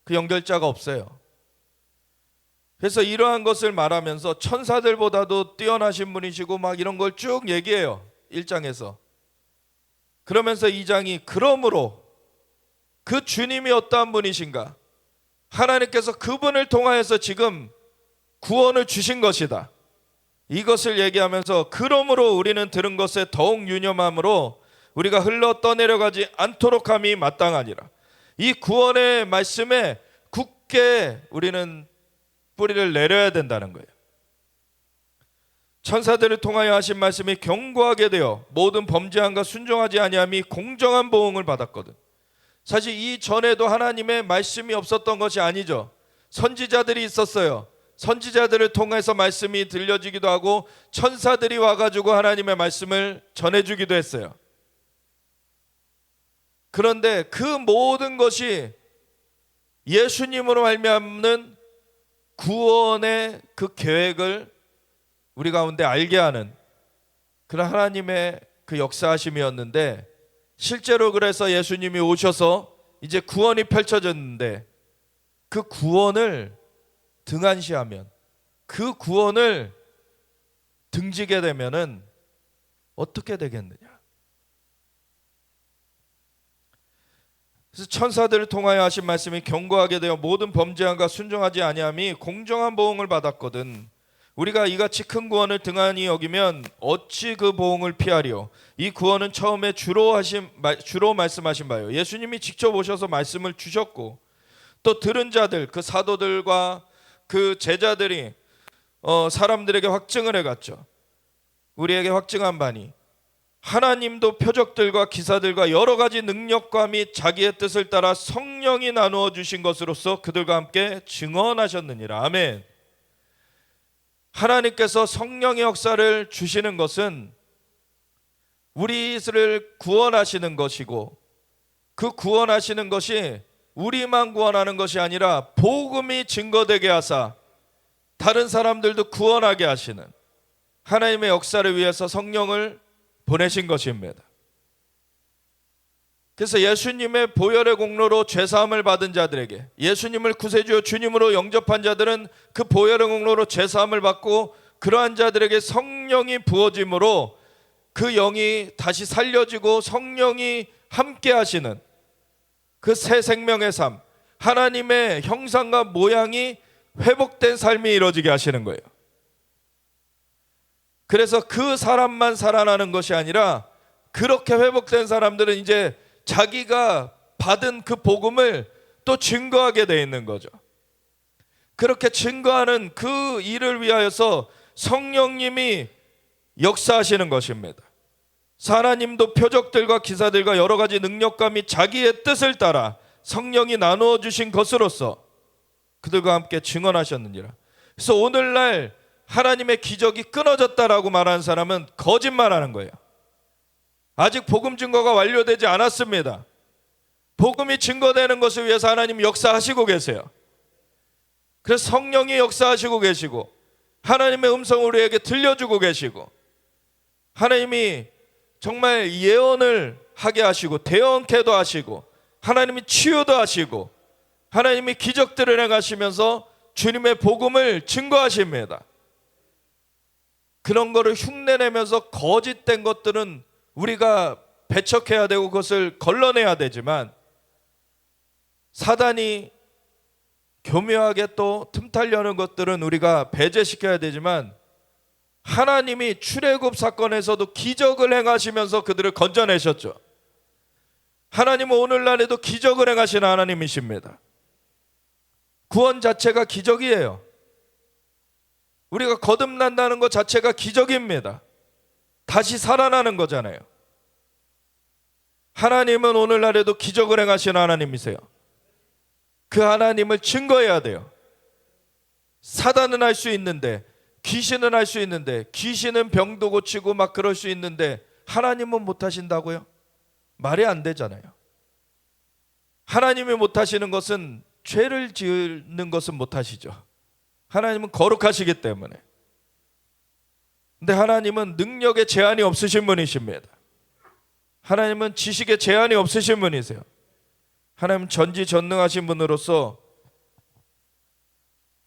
그 연결자가 없어요. 그래서 이러한 것을 말하면서 천사들보다도 뛰어나신 분이시고 막 이런 걸 쭉 얘기해요, 1장에서. 그러면서 2장이 그러므로 그 주님이 어떠한 분이신가, 하나님께서 그분을 통하여서 지금 구원을 주신 것이다, 이것을 얘기하면서 그러므로 우리는 들은 것에 더욱 유념함으로 우리가 흘러 떠내려가지 않도록 함이 마땅하니라. 이 구원의 말씀에 굳게 우리는 뿌리를 내려야 된다는 거예요. 천사들을 통하여 하신 말씀이 견고하게 되어 모든 범죄함과 순종하지 아니함이 공정한 보응을 받았거든. 사실 이 전에도 하나님의 말씀이 없었던 것이 아니죠. 선지자들이 있었어요. 선지자들을 통해서 말씀이 들려지기도 하고 천사들이 와가지고 하나님의 말씀을 전해주기도 했어요. 그런데 그 모든 것이 예수님으로 말미암는 구원의 그 계획을 우리 가운데 알게 하는 그런 하나님의 그 역사하심이었는데, 실제로 그래서 예수님이 오셔서 이제 구원이 펼쳐졌는데, 그 구원을 등한시하면, 그 구원을 등지게 되면은 어떻게 되겠느냐. 그래서 천사들을 통하여 하신 말씀이 견고하게 되어 모든 범죄함과 순종하지 아니함이 공정한 보응을 받았거든. 우리가 이같이 큰 구원을 등한히 여기면 어찌 그 보응을 피하리요. 이 구원은 처음에 주로 말씀하신 바요. 예수님이 직접 오셔서 말씀을 주셨고, 또 들은 자들, 그 사도들과 그 제자들이 사람들에게 확증을 해갔죠. 우리에게 확증한 바니 하나님도 표적들과 기사들과 여러 가지 능력과 및 자기의 뜻을 따라 성령이 나누어 주신 것으로서 그들과 함께 증언하셨느니라. 아멘. 하나님께서 성령의 역사를 주시는 것은 우리를 구원하시는 것이고, 그 구원하시는 것이 우리만 구원하는 것이 아니라 복음이 증거되게 하사 다른 사람들도 구원하게 하시는 하나님의 역사를 위해서 성령을 보내신 것입니다. 그래서 예수님의 보혈의 공로로 죄사함을 받은 자들에게, 예수님을 구세주요 주님으로 영접한 자들은 그 보혈의 공로로 죄사함을 받고, 그러한 자들에게 성령이 부어짐으로 그 영이 다시 살려지고 성령이 함께 하시는 그 새 생명의 삶, 하나님의 형상과 모양이 회복된 삶이 이루어지게 하시는 거예요. 그래서 그 사람만 살아나는 것이 아니라 그렇게 회복된 사람들은 이제 자기가 받은 그 복음을 또 증거하게 돼 있는 거죠. 그렇게 증거하는 그 일을 위하여서 성령님이 역사하시는 것입니다. 하나님도 표적들과 기사들과 여러 가지 능력과 및 자기의 뜻을 따라 성령이 나누어 주신 것으로서 그들과 함께 증언하셨느니라. 그래서 오늘날 하나님의 기적이 끊어졌다라고 말하는 사람은 거짓말하는 거예요. 아직 복음 증거가 완료되지 않았습니다. 복음이 증거되는 것을 위해서 하나님이 역사하시고 계세요. 그래서 성령이 역사하시고 계시고 하나님의 음성을 우리에게 들려주고 계시고 하나님이 정말 예언을 하게 하시고 대언케도 하시고 하나님이 치유도 하시고 하나님이 기적들을 행하시면서 주님의 복음을 증거하십니다. 그런 거를 흉내내면서 거짓된 것들은 우리가 배척해야 되고 그것을 걸러내야 되지만 사단이 교묘하게 또 틈타려는 것들은 우리가 배제시켜야 되지만 하나님이 출애굽 사건에서도 기적을 행하시면서 그들을 건져내셨죠. 하나님은 오늘날에도 기적을 행하시는 하나님이십니다. 구원 자체가 기적이에요. 우리가 거듭난다는 것 자체가 기적입니다. 다시 살아나는 거잖아요. 하나님은 오늘날에도 기적을 행하시는 하나님이세요. 그 하나님을 증거해야 돼요. 사단은 할 수 있는데, 귀신은 할 수 있는데, 귀신은 병도 고치고 막 그럴 수 있는데 하나님은 못 하신다고요? 말이 안 되잖아요. 하나님이 못 하시는 것은 죄를 지는 것은 못 하시죠. 하나님은 거룩하시기 때문에. 근데 하나님은 능력에 제한이 없으신 분이십니다. 하나님은 지식에 제한이 없으신 분이세요. 하나님은 전지전능하신 분으로서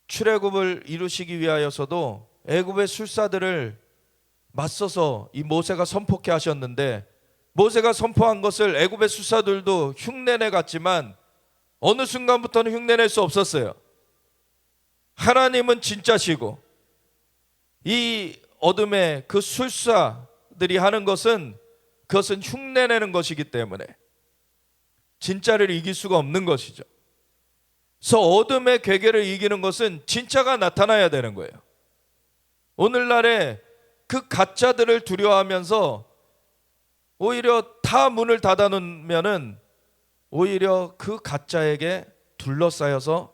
출애굽을 이루시기 위하여서도 애굽의 술사들을 맞서서 이 모세가 선포케 하셨는데 모세가 선포한 것을 애굽의 술사들도 흉내내 갔지만 어느 순간부터는 흉내낼 수 없었어요. 하나님은 진짜시고 이 어둠의 그 술사들이 하는 것은 그것은 흉내내는 것이기 때문에 진짜를 이길 수가 없는 것이죠. 그래서 어둠의 괴계를 이기는 것은 진짜가 나타나야 되는 거예요. 오늘날에 그 가짜들을 두려워하면서 오히려 다 문을 닫아 놓으면은 오히려 그 가짜에게 둘러싸여서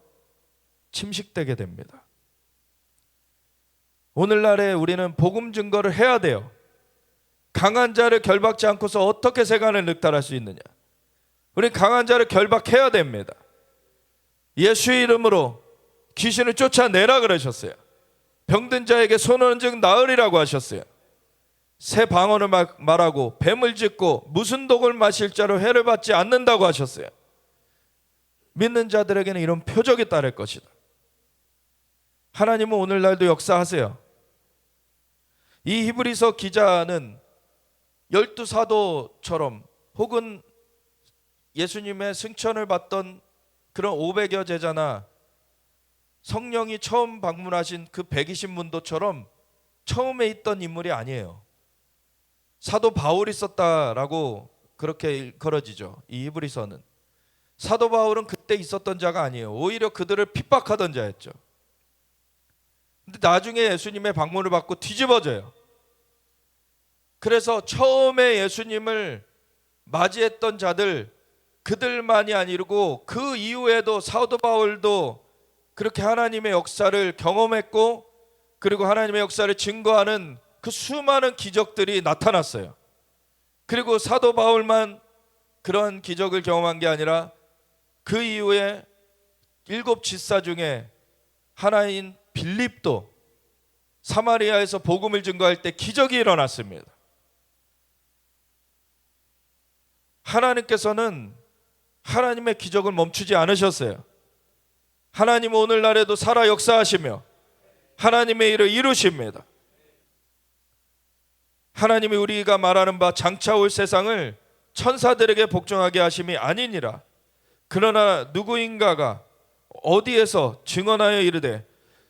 침식되게 됩니다. 오늘날에 우리는 복음 증거를 해야 돼요. 강한 자를 결박지 않고서 어떻게 세간을 늑탈할 수 있느냐? 우리 강한 자를 결박해야 됩니다. 예수의 이름으로 귀신을 쫓아내라 그러셨어요. 병든 자에게 손 얹은 나으리라고 하셨어요. 새 방언을 말하고 뱀을 짚고 무슨 독을 마실 자로 해를 받지 않는다고 하셨어요. 믿는 자들에게는 이런 표적이 따를 것이다. 하나님은 오늘날도 역사하세요. 이 히브리서 기자는 12사도처럼 혹은 예수님의 승천을 받던 그런 500여 제자나 성령이 처음 방문하신 그 120문도처럼 처음에 있던 인물이 아니에요. 사도 바울이 썼다라고 그렇게 일컬어지죠. 이 히브리서는. 사도 바울은 그때 있었던 자가 아니에요. 오히려 그들을 핍박하던 자였죠. 근데 나중에 예수님의 방문을 받고 뒤집어져요. 그래서 처음에 예수님을 맞이했던 자들 그들만이 아니고 그 이후에도 사도 바울도 그렇게 하나님의 역사를 경험했고 그리고 하나님의 역사를 증거하는 그 수많은 기적들이 나타났어요. 그리고 사도 바울만 그런 기적을 경험한 게 아니라 그 이후에 7 지사 중에 하나인 빌립도 사마리아에서 복음을 증거할 때 기적이 일어났습니다. 하나님께서는 하나님의 기적을 멈추지 않으셨어요. 하나님은 오늘날에도 살아 역사하시며 하나님의 일을 이루십니다. 하나님이 우리가 말하는 바 장차 올 세상을 천사들에게 복종하게 하심이 아니니라. 그러나 누구인가가 어디에서 증언하여 이르되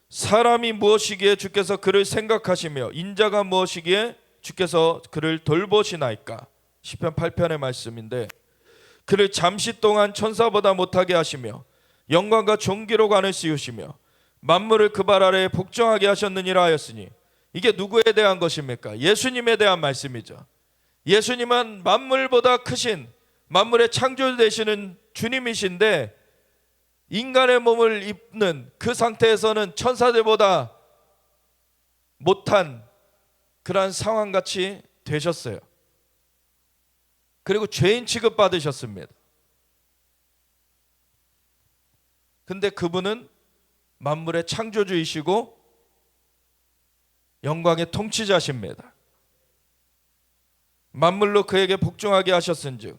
사람이 무엇이기에 주께서 그를 생각하시며 인자가 무엇이기에 주께서 그를 돌보시나이까. 시편 8편의 말씀인데, 그를 잠시 동안 천사보다 못하게 하시며 영광과 존귀로 관을 씌우시며 만물을 그 발 아래에 복종하게 하셨느니라 하였으니, 이게 누구에 대한 것입니까? 예수님에 대한 말씀이죠. 예수님은 만물보다 크신 만물의 창조 되시는 주님이신데, 인간의 몸을 입는 그 상태에서는 천사들보다 못한 그러한 상황같이 되셨어요. 그리고 죄인 취급받으셨습니다. 근데 그분은 만물의 창조주이시고 영광의 통치자십니다. 만물로 그에게 복종하게 하셨은즉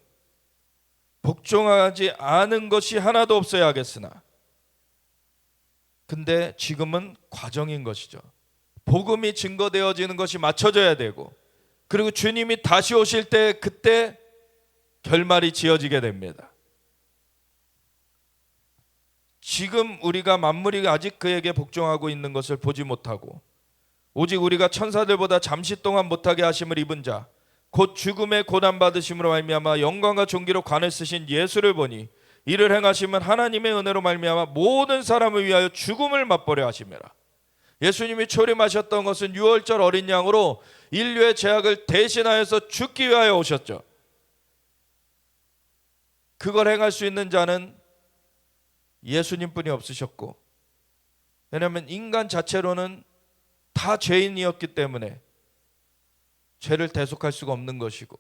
복종하지 않은 것이 하나도 없어야 하겠으나, 근데 지금은 과정인 것이죠. 복음이 증거되어지는 것이 맞춰져야 되고, 그리고 주님이 다시 오실 때 그때 결말이 지어지게 됩니다. 지금 우리가 만물이 아직 그에게 복종하고 있는 것을 보지 못하고, 오직 우리가 천사들보다 잠시 동안 못하게 하심을 입은 자, 곧 죽음의 고난 받으심으로 말미암아 영광과 존귀로 관을 쓰신 예수를 보니, 이를 행하심은 하나님의 은혜로 말미암아 모든 사람을 위하여 죽음을 맛보려 하심이라. 예수님이 초림하셨던 것은 유월절 어린 양으로 인류의 죄악을 대신하여서 죽기 위하여 오셨죠. 그걸 행할 수 있는 자는 예수님뿐이 없으셨고, 왜냐하면 인간 자체로는 다 죄인이었기 때문에 죄를 대속할 수가 없는 것이고,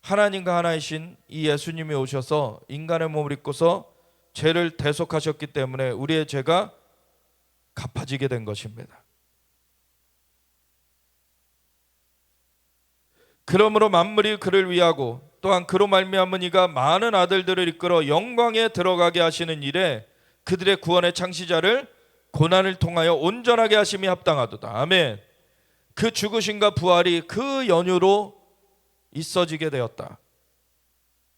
하나님과 하나이신 이 예수님이 오셔서 인간의 몸을 입고서 죄를 대속하셨기 때문에 우리의 죄가 갚아지게 된 것입니다. 그러므로 만물이 그를 위하고 또한 그로 말미암은 이가 많은 아들들을 이끌어 영광에 들어가게 하시는 일에 그들의 구원의 창시자를 고난을 통하여 온전하게 하심이 합당하도다. 아멘. 그 죽으심과 부활이 그 연유로 있어지게 되었다.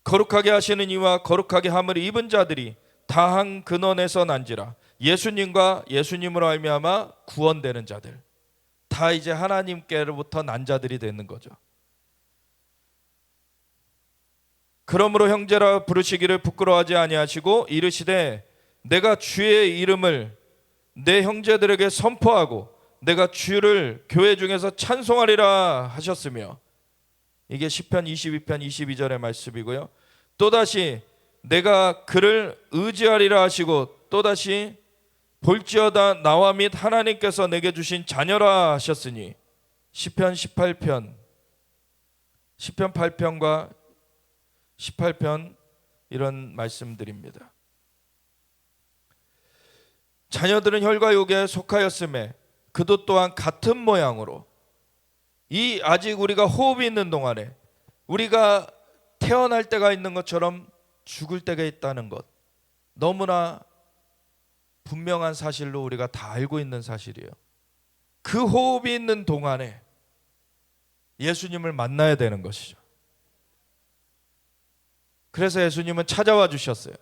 거룩하게 하시는 이와 거룩하게 함을 입은 자들이 다 한 근원에서 난지라. 예수님과 예수님으로 말미암아 구원되는 자들, 다 이제 하나님께로부터 난 자들이 되는 거죠. 그러므로 형제라 부르시기를 부끄러워하지 아니하시고 이르시되 내가 주의 이름을 내 형제들에게 선포하고 내가 주를 교회 중에서 찬송하리라 하셨으며, 이게 시편 22편 22절의 말씀이고요. 또다시 내가 그를 의지하리라 하시고 또다시 볼지어다 나와 및 하나님께서 내게 주신 자녀라 하셨으니, 시편 18편 8편과 18편 이런 말씀들입니다. 자녀들은 혈과 육에 속하였음에 그도 또한 같은 모양으로, 이 아직 우리가 호흡이 있는 동안에 우리가 태어날 때가 있는 것처럼 죽을 때가 있다는 것, 너무나 분명한 사실로 우리가 다 알고 있는 사실이에요. 그 호흡이 있는 동안에 예수님을 만나야 되는 것이죠. 그래서 예수님은 찾아와 주셨어요.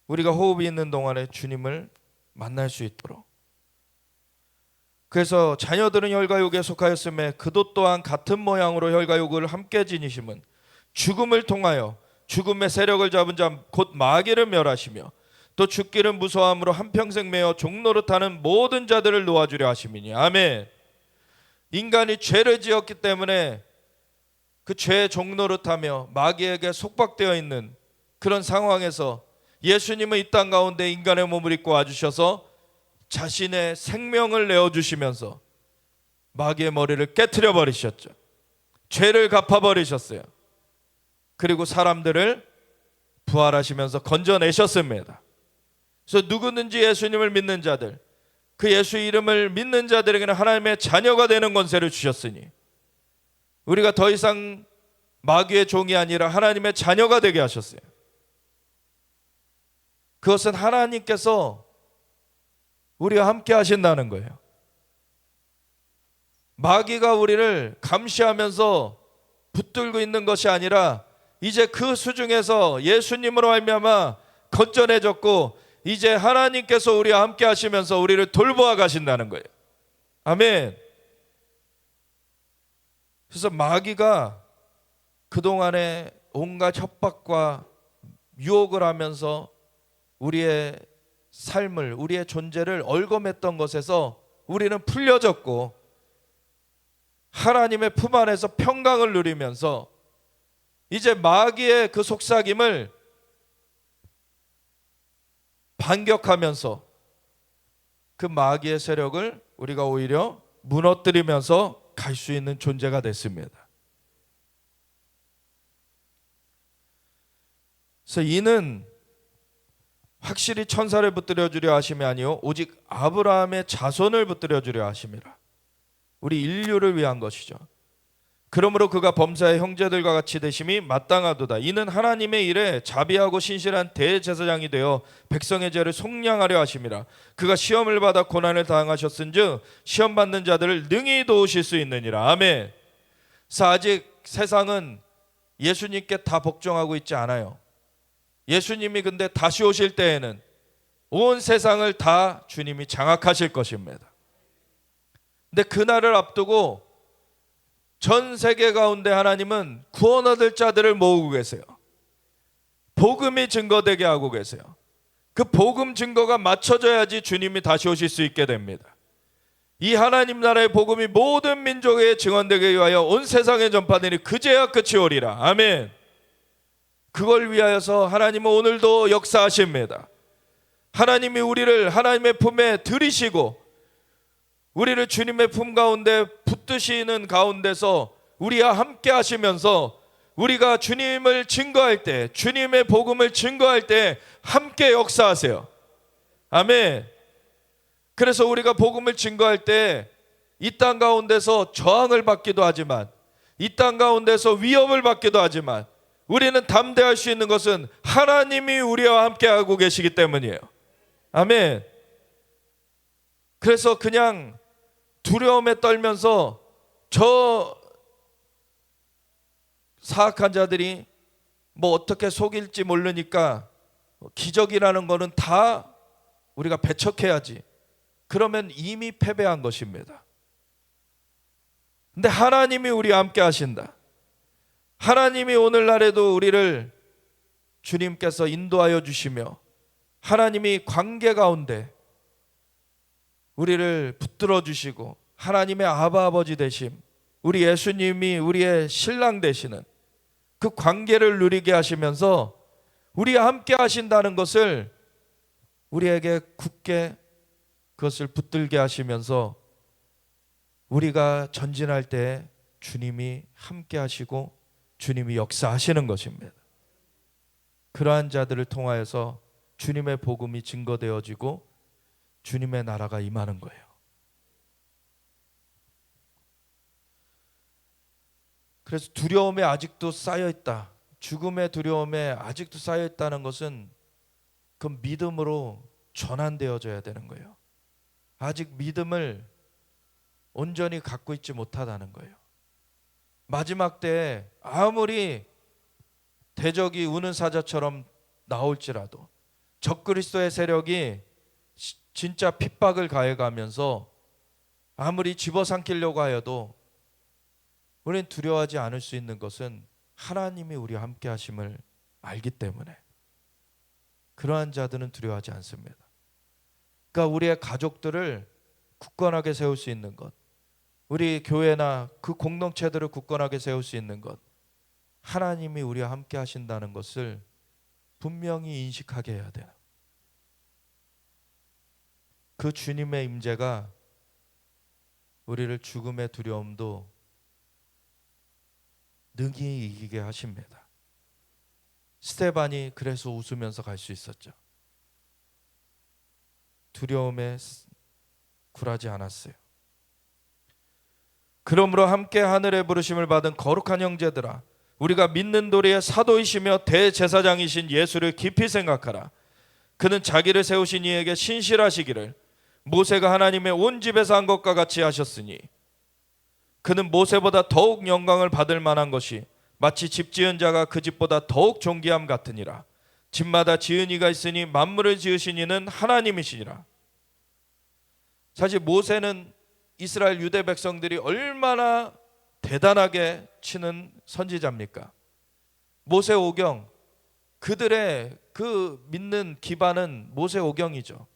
우리가 호흡이 있는 동안에 주님을 만날 수 있도록. 그래서 자녀들은 혈과 육에 속하였음에 그도 또한 같은 모양으로 혈과 육을 함께 지니심은 죽음을 통하여 죽음의 세력을 잡은 자 곧 마귀를 멸하시며 또 죽기를 무서워함으로 한평생 매어 종노릇하는 모든 자들을 놓아주려 하심이니. 아멘. 인간이 죄를 지었기 때문에 그 죄의 종노릇하며 마귀에게 속박되어 있는 그런 상황에서 예수님은 이 땅 가운데 인간의 몸을 입고 와주셔서 자신의 생명을 내어주시면서 마귀의 머리를 깨트려 버리셨죠. 죄를 갚아버리셨어요. 그리고 사람들을 부활하시면서 건져내셨습니다. 그래서 누구든지 예수님을 믿는 자들, 그 예수 이름을 믿는 자들에게는 하나님의 자녀가 되는 권세를 주셨으니, 우리가 더 이상 마귀의 종이 아니라 하나님의 자녀가 되게 하셨어요. 그것은 하나님께서 우리와 함께 하신다는 거예요. 마귀가 우리를 감시하면서 붙들고 있는 것이 아니라 이제 그 수중에서 예수님으로 말미암아 건져내졌고 이제 하나님께서 우리와 함께 하시면서 우리를 돌보아 가신다는 거예요. 아멘. 그래서 마귀가 그동안에 온갖 협박과 유혹을 하면서 우리의 삶을, 우리의 존재를 얽어맸던 것에서 우리는 풀려졌고 하나님의 품 안에서 평강을 누리면서 이제 마귀의 그 속삭임을 반격하면서 그 마귀의 세력을 우리가 오히려 무너뜨리면서 갈 수 있는 존재가 됐습니다. 그래서 이는 확실히 천사를 붙들어 주려 하심이 아니요 오직 아브라함의 자손을 붙들어 주려 하심이라. 우리 인류를 위한 것이죠. 그러므로 그가 범사의 형제들과 같이 되심이 마땅하도다. 이는 하나님의 일에 자비하고 신실한 대제사장이 되어 백성의 죄를 속량하려 하심이라. 그가 시험을 받아 고난을 당하셨은즉 시험 받는 자들을 능히 도우실 수 있느니라. 아멘. 그래서 아직 세상은 예수님께 다 복종하고 있지 않아요. 예수님이 근데 다시 오실 때에는 온 세상을 다 주님이 장악하실 것입니다. 근데 그날을 앞두고 전 세계 가운데 하나님은 구원 얻을 자들을 모으고 계세요. 복음이 증거되게 하고 계세요. 그 복음 증거가 맞춰져야지 주님이 다시 오실 수 있게 됩니다. 이 하나님 나라의 복음이 모든 민족에 증언되게 위하여 온 세상에 전파되니 그제야 끝이 오리라. 아멘. 그걸 위하여서 하나님은 오늘도 역사하십니다. 하나님이 우리를 하나님의 품에 들이시고 우리를 주님의 품 가운데 붙드시는 가운데서 우리와 함께 하시면서 우리가 주님을 증거할 때, 주님의 복음을 증거할 때 함께 역사하세요. 아멘. 그래서 우리가 복음을 증거할 때 이 땅 가운데서 저항을 받기도 하지만, 이 땅 가운데서 위협을 받기도 하지만 우리는 담대할 수 있는 것은 하나님이 우리와 함께 하고 계시기 때문이에요. 아멘. 그래서 그냥 두려움에 떨면서 저 사악한 자들이 뭐 어떻게 속일지 모르니까 기적이라는 거는 다 우리가 배척해야지. 그러면 이미 패배한 것입니다. 근데 하나님이 우리와 함께 하신다. 하나님이 오늘날에도 우리를 주님께서 인도하여 주시며 하나님이 관계 가운데 우리를 붙들어 주시고 하나님의 아바 아버지 되심, 우리 예수님이 우리의 신랑 되시는 그 관계를 누리게 하시면서 우리와 함께 하신다는 것을 우리에게 굳게 그것을 붙들게 하시면서 우리가 전진할 때 주님이 함께 하시고 주님이 역사하시는 것입니다. 그러한 자들을 통하여서 주님의 복음이 증거되어지고 주님의 나라가 임하는 거예요. 그래서 두려움에 아직도 쌓여있다, 죽음의 두려움에 아직도 쌓여있다는 것은 그 믿음으로 전환되어져야 되는 거예요. 아직 믿음을 온전히 갖고 있지 못하다는 거예요. 마지막 때에 아무리 대적이 우는 사자처럼 나올지라도 적그리스도의 세력이 진짜 핍박을 가해가면서 아무리 집어삼키려고 하여도 우리는 두려워하지 않을 수 있는 것은 하나님이 우리와 함께 하심을 알기 때문에 그러한 자들은 두려워하지 않습니다. 그러니까 우리의 가족들을 굳건하게 세울 수 있는 것, 우리 교회나 그 공동체들을 굳건하게 세울 수 있는 것, 하나님이 우리와 함께 하신다는 것을 분명히 인식하게 해야 돼요. 그 주님의 임재가 우리를 죽음의 두려움도 능히 이기게 하십니다. 스데반이 그래서 웃으면서 갈 수 있었죠. 두려움에 굴하지 않았어요. 그러므로 함께 하늘의 부르심을 받은 거룩한 형제들아, 우리가 믿는 도리의 사도이시며 대제사장이신 예수를 깊이 생각하라. 그는 자기를 세우신 이에게 신실하시기를 모세가 하나님의 온 집에서 한 것과 같이 하셨으니 그는 모세보다 더욱 영광을 받을 만한 것이 마치 집 지은 자가 그 집보다 더욱 존귀함 같으니라. 집마다 지은 이가 있으니 만물을 지으신 이는 하나님이시니라. 사실 모세는 이스라엘 유대 백성들이 얼마나 대단하게 치는 선지자입니까? 모세오경, 그들의 그 믿는 기반은 모세오경이죠.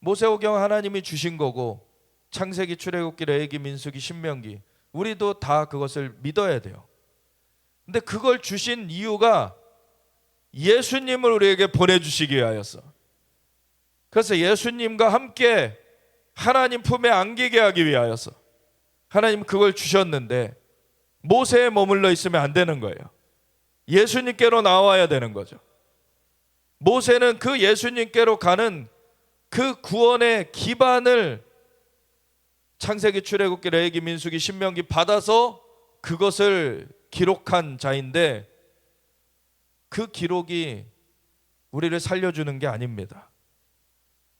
모세오경 하나님이 주신 거고, 창세기, 출애굽기, 레위기, 민수기, 신명기, 우리도 다 그것을 믿어야 돼요. 근데 그걸 주신 이유가 예수님을 우리에게 보내주시기 위하여서. 그래서 예수님과 함께 하나님 품에 안기게 하기 위하여서 하나님 그걸 주셨는데, 모세에 머물러 있으면 안 되는 거예요. 예수님께로 나와야 되는 거죠. 모세는 그 예수님께로 가는 그 구원의 기반을 창세기, 출애굽기, 레위기, 민수기, 신명기 받아서 그것을 기록한 자인데, 그 기록이 우리를 살려주는 게 아닙니다.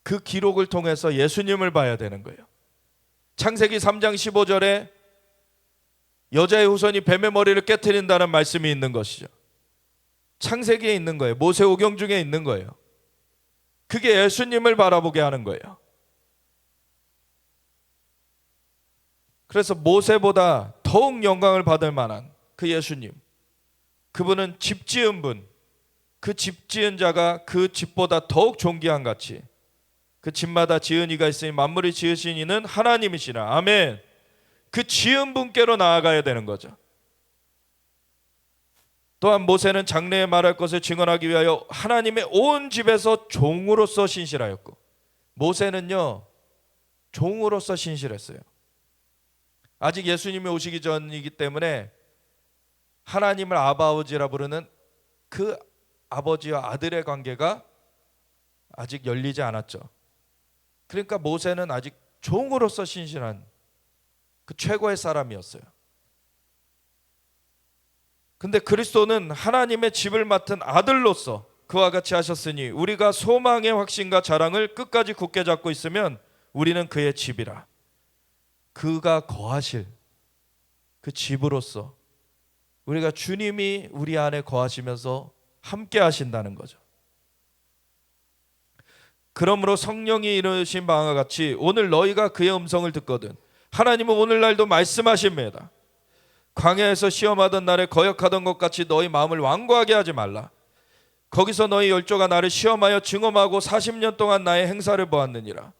그 기록을 통해서 예수님을 봐야 되는 거예요. 창세기 3장 15절에 여자의 후손이 뱀의 머리를 깨트린다는 말씀이 있는 것이죠. 창세기에 있는 거예요. 모세오경 중에 있는 거예요. 그게 예수님을 바라보게 하는 거예요. 그래서 모세보다 더욱 영광을 받을 만한 그 예수님, 그분은 집 지은 분, 그 집 지은 자가 그 집보다 더욱 존귀한 같이 그 집마다 지은 이가 있으니 만물이 지으신 이는 하나님이시라. 아멘. 그 지은 분께로 나아가야 되는 거죠. 또한 모세는 장래에 말할 것을 증언하기 위하여 하나님의 온 집에서 종으로서 신실하였고, 모세는요 종으로서 신실했어요. 아직 예수님이 오시기 전이기 때문에 하나님을 아버지라 부르는 그 아버지와 아들의 관계가 아직 열리지 않았죠. 그러니까 모세는 아직 종으로서 신실한 그 최고의 사람이었어요. 근데 그리스도는 하나님의 집을 맡은 아들로서 그와 같이 하셨으니 우리가 소망의 확신과 자랑을 끝까지 굳게 잡고 있으면 우리는 그의 집이라. 그가 거하실 그 집으로서 우리가 주님이 우리 안에 거하시면서 함께 하신다는 거죠. 그러므로 성령이 이르신 바와 같이 오늘 너희가 그의 음성을 듣거든 하나님은 오늘날도 말씀하십니다. 광야에서 시험하던 날에 거역하던 것 같이 너희 마음을 완고하게 하지 말라. 거기서 너희 열조가 나를 시험하여 증험하고 40년 동안 나의 행사를 보았느니라.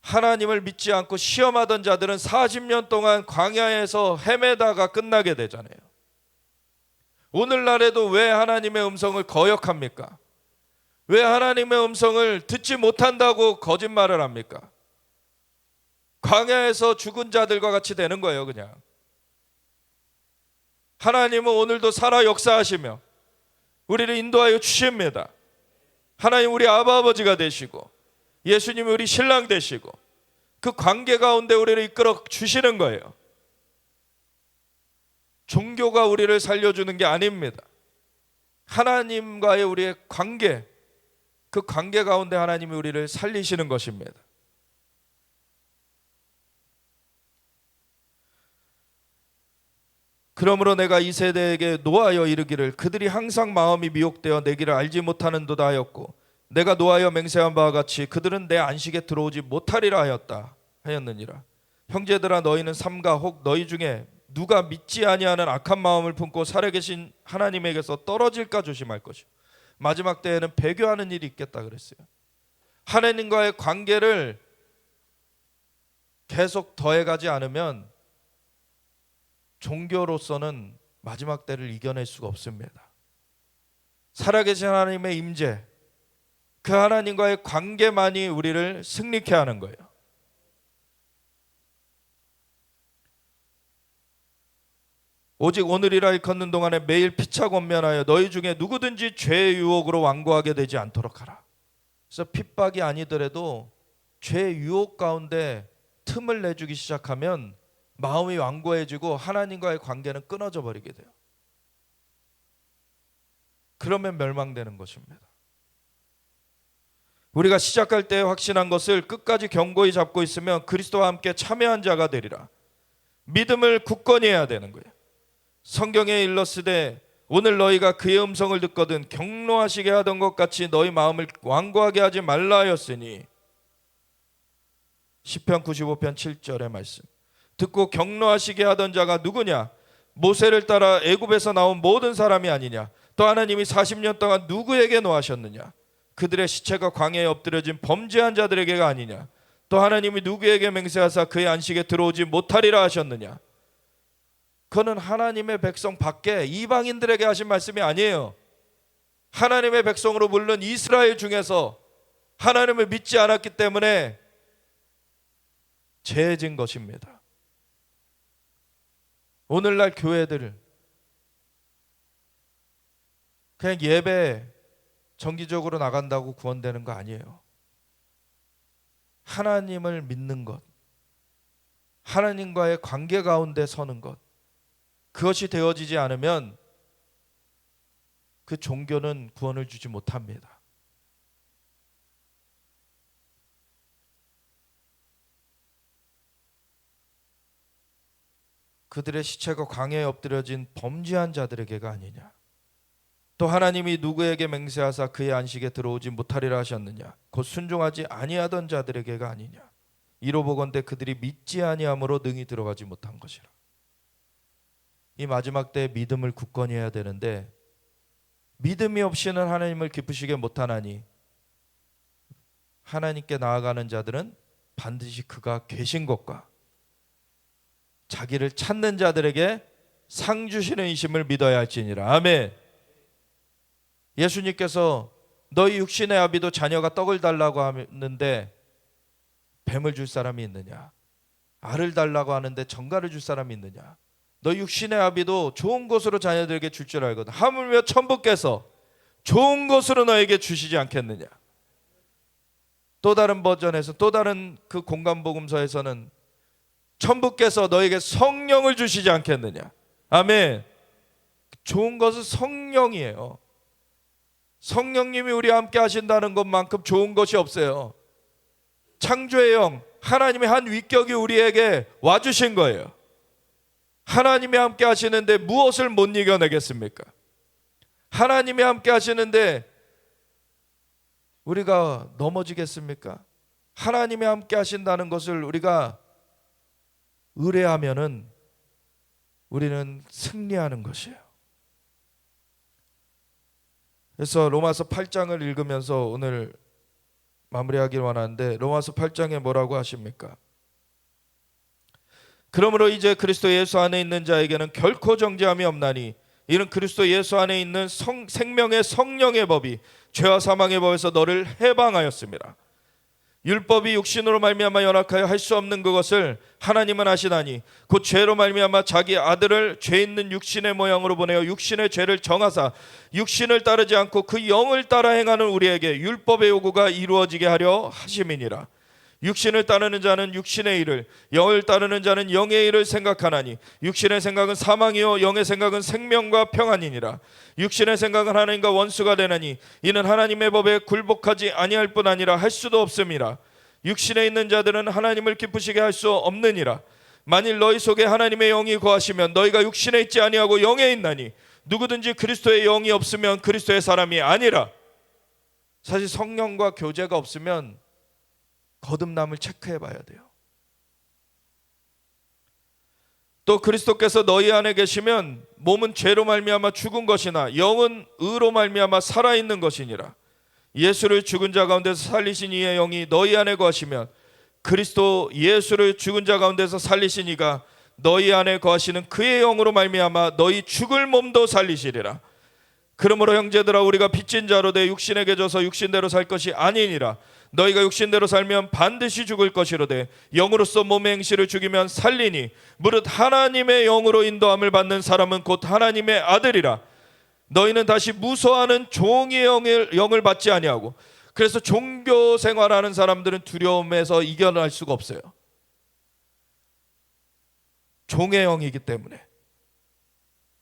하나님을 믿지 않고 시험하던 자들은 40년 동안 광야에서 헤매다가 끝나게 되잖아요. 오늘날에도 왜 하나님의 음성을 거역합니까? 왜 하나님의 음성을 듣지 못한다고 거짓말을 합니까? 광야에서 죽은 자들과 같이 되는 거예요. 그냥 하나님은 오늘도 살아 역사하시며 우리를 인도하여 주십니다. 하나님 우리 아버지가 되시고 예수님이 우리 신랑 되시고 그 관계 가운데 우리를 이끌어 주시는 거예요. 종교가 우리를 살려주는 게 아닙니다. 하나님과의 우리의 관계, 그 관계 가운데 하나님이 우리를 살리시는 것입니다. 그러므로 내가 이 세대에게 노하여 이르기를 그들이 항상 마음이 미혹되어 내 길을 알지 못하는도다 하였고 내가 노하여 맹세한 바와 같이 그들은 내 안식에 들어오지 못하리라 하였느니라. 형제들아 너희는 삼가 혹 너희 중에 누가 믿지 아니하는 악한 마음을 품고 살아계신 하나님에게서 떨어질까 조심할 것이요 마지막 때에는 배교하는 일이 있겠다 그랬어요. 하나님과의 관계를 계속 더해가지 않으면 종교로서는 마지막 때를 이겨낼 수가 없습니다. 살아계신 하나님의 임재, 그 하나님과의 관계만이 우리를 승리케 하는 거예요. 오직 오늘이라 일컫는 동안에 매일 피차 권면하여 너희 중에 누구든지 죄의 유혹으로 완고하게 되지 않도록 하라. 그래서 핍박이 아니더라도 죄의 유혹 가운데 틈을 내주기 시작하면 마음이 완고해지고 하나님과의 관계는 끊어져 버리게 돼요. 그러면 멸망되는 것입니다. 우리가 시작할 때 확신한 것을 끝까지 견고히 잡고 있으면 그리스도와 함께 참여한 자가 되리라. 믿음을 굳건히 해야 되는 거예요. 성경에 일렀으되 오늘 너희가 그의 음성을 듣거든 경노하시게 하던 것 같이 너희 마음을 완고하게 하지 말라 하였으니. 시편 95편 7절의 말씀. 듣고 경노하시게 하던 자가 누구냐? 모세를 따라 애굽에서 나온 모든 사람이 아니냐? 또 하나님이 40년 동안 누구에게 노하셨느냐? 그들의 시체가 광야에 엎드려진 범죄한 자들에게가 아니냐? 또 하나님이 누구에게 맹세하사 그의 안식에 들어오지 못하리라 하셨느냐? 그는 하나님의 백성 밖에 이방인들에게 하신 말씀이 아니에요. 하나님의 백성으로 부른 이스라엘 중에서 하나님을 믿지 않았기 때문에 죄진 것입니다. 오늘날 교회들 그냥 예배 정기적으로 나간다고 구원되는 거 아니에요. 하나님을 믿는 것, 하나님과의 관계 가운데 서는 것, 그것이 되어지지 않으면 그 종교는 구원을 주지 못합니다. 그들의 시체가 광야에 엎드려진 범죄한 자들에게가 아니냐? 또 하나님이 누구에게 맹세하사 그의 안식에 들어오지 못하리라 하셨느냐? 곧 순종하지 아니하던 자들에게가 아니냐? 이로 보건대 그들이 믿지 아니함으로 능히 들어가지 못한 것이라. 이 마지막 때에 믿음을 굳건히 해야 되는데 믿음이 없이는 하나님을 기쁘시게 못하나니 하나님께 나아가는 자들은 반드시 그가 계신 것과 자기를 찾는 자들에게 상 주시는 이심을 믿어야 할지니라. 아멘. 예수님께서 너희 육신의 아비도 자녀가 떡을 달라고 하는데 뱀을 줄 사람이 있느냐? 알을 달라고 하는데 정갈을 줄 사람이 있느냐? 너 육신의 아비도 좋은 것으로 자녀들에게 줄 줄 알거든. 하물며 천부께서 좋은 것으로 너에게 주시지 않겠느냐? 또 다른 버전에서, 또 다른 그 공간복음서에서는 천부께서 너에게 성령을 주시지 않겠느냐? 아멘. 좋은 것은 성령이에요. 성령님이 우리와 함께 하신다는 것만큼 좋은 것이 없어요. 창조의 영, 하나님의 한 위격이 우리에게 와주신 거예요. 하나님이 함께 하시는데 무엇을 못 이겨내겠습니까? 하나님이 함께 하시는데 우리가 넘어지겠습니까? 하나님이 함께 하신다는 것을 우리가 의뢰하면은 우리는 승리하는 것이에요. 그래서 로마서 8장을 읽으면서 오늘 마무리하길 원하는데, 로마서 8장에 뭐라고 하십니까? 그러므로 이제 그리스도 예수 안에 있는 자에게는 결코 정죄함이 없나니 이는 그리스도 예수 안에 있는 생명의 성령의 법이 죄와 사망의 법에서 너를 해방하였습니다. 율법이 육신으로 말미암아 연약하여 할 수 없는 그것을 하나님은 하시나니 곧 죄로 말미암아 자기 아들을 죄 있는 육신의 모양으로 보내어 육신의 죄를 정하사 육신을 따르지 않고 그 영을 따라 행하는 우리에게 율법의 요구가 이루어지게 하려 하심이니라. 육신을 따르는 자는 육신의 일을, 영을 따르는 자는 영의 일을 생각하나니 육신의 생각은 사망이요 영의 생각은 생명과 평안이니라. 육신의 생각은 하나님과 원수가 되나니 이는 하나님의 법에 굴복하지 아니할 뿐 아니라 할 수도 없음이라. 육신에 있는 자들은 하나님을 기쁘시게 할 수 없느니라. 만일 너희 속에 하나님의 영이 거하시면 너희가 육신에 있지 아니하고 영에 있나니 누구든지 그리스도의 영이 없으면 그리스도의 사람이 아니라. 사실 성령과 교제가 없으면 거듭남을 체크해 봐야 돼요. 또 그리스도께서 너희 안에 계시면 몸은 죄로 말미암아 죽은 것이나 영은 의로 말미암아 살아있는 것이니라. 예수를 죽은 자 가운데서 살리신 이의 영이 너희 안에 거하시면 그리스도 예수를 죽은 자 가운데서 살리신 이가 너희 안에 거하시는 그의 영으로 말미암아 너희 죽을 몸도 살리시리라. 그러므로 형제들아 우리가 빚진 자로 돼 육신에게 져서 육신대로 살 것이 아니니라. 너희가 육신대로 살면 반드시 죽을 것이로되 영으로서 몸의 행실을 죽이면 살리니 무릇 하나님의 영으로 인도함을 받는 사람은 곧 하나님의 아들이라. 너희는 다시 무서워하는 종의 영을 받지 아니하고. 그래서 종교 생활하는 사람들은 두려움에서 이겨낼 수가 없어요. 종의 영이기 때문에.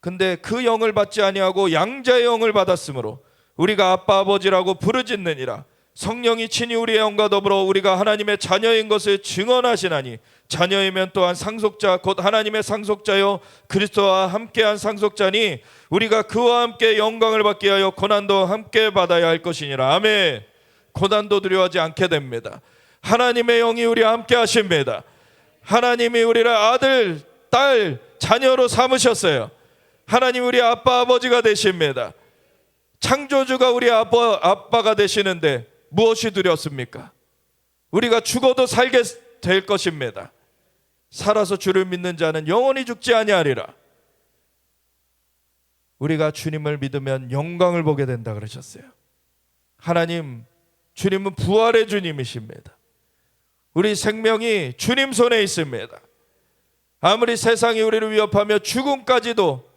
근데 그 영을 받지 아니하고 양자의 영을 받았으므로 우리가 아빠 아버지라고 부르짖느니라. 성령이 친히 우리의 영과 더불어 우리가 하나님의 자녀인 것을 증언하시나니 자녀이면 또한 상속자 곧 하나님의 상속자요 그리스도와 함께한 상속자니 우리가 그와 함께 영광을 받게 하여 고난도 함께 받아야 할 것이니라. 아멘. 고난도 두려워하지 않게 됩니다. 하나님의 영이 우리와 함께 하십니다. 하나님이 우리를 아들, 딸, 자녀로 삼으셨어요. 하나님 우리 아빠, 아버지가 되십니다. 창조주가 우리 아빠가 되시는데 무엇이 두렵습니까? 우리가 죽어도 살게 될 것입니다. 살아서 주를 믿는 자는 영원히 죽지 아니하리라. 우리가 주님을 믿으면 영광을 보게 된다 그러셨어요. 하나님, 주님은 부활의 주님이십니다. 우리 생명이 주님 손에 있습니다. 아무리 세상이 우리를 위협하며 죽음까지도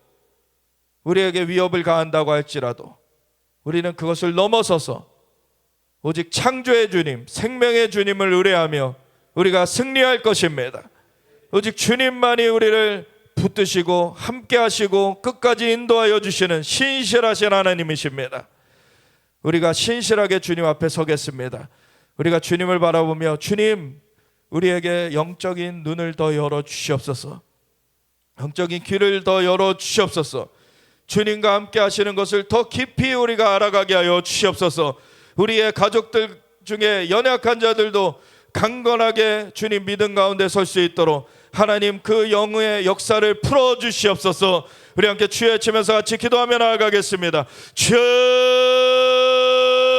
우리에게 위협을 가한다고 할지라도 우리는 그것을 넘어서서 오직 창조의 주님, 생명의 주님을 의뢰하며 우리가 승리할 것입니다. 오직 주님만이 우리를 붙드시고 함께 하시고 끝까지 인도하여 주시는 신실하신 하나님이십니다. 우리가 신실하게 주님 앞에 서겠습니다. 우리가 주님을 바라보며 주님, 우리에게 영적인 눈을 더 열어 주시옵소서. 영적인 귀를 더 열어 주시옵소서. 주님과 함께 하시는 것을 더 깊이 우리가 알아가게 하여 주시옵소서. 우리의 가족들 중에 연약한 자들도 강건하게 주님 믿음 가운데 설 수 있도록 하나님 그 영의 역사를 풀어 주시옵소서. 우리 함께 주여 외치면서 같이 기도하며 나아가겠습니다. 주여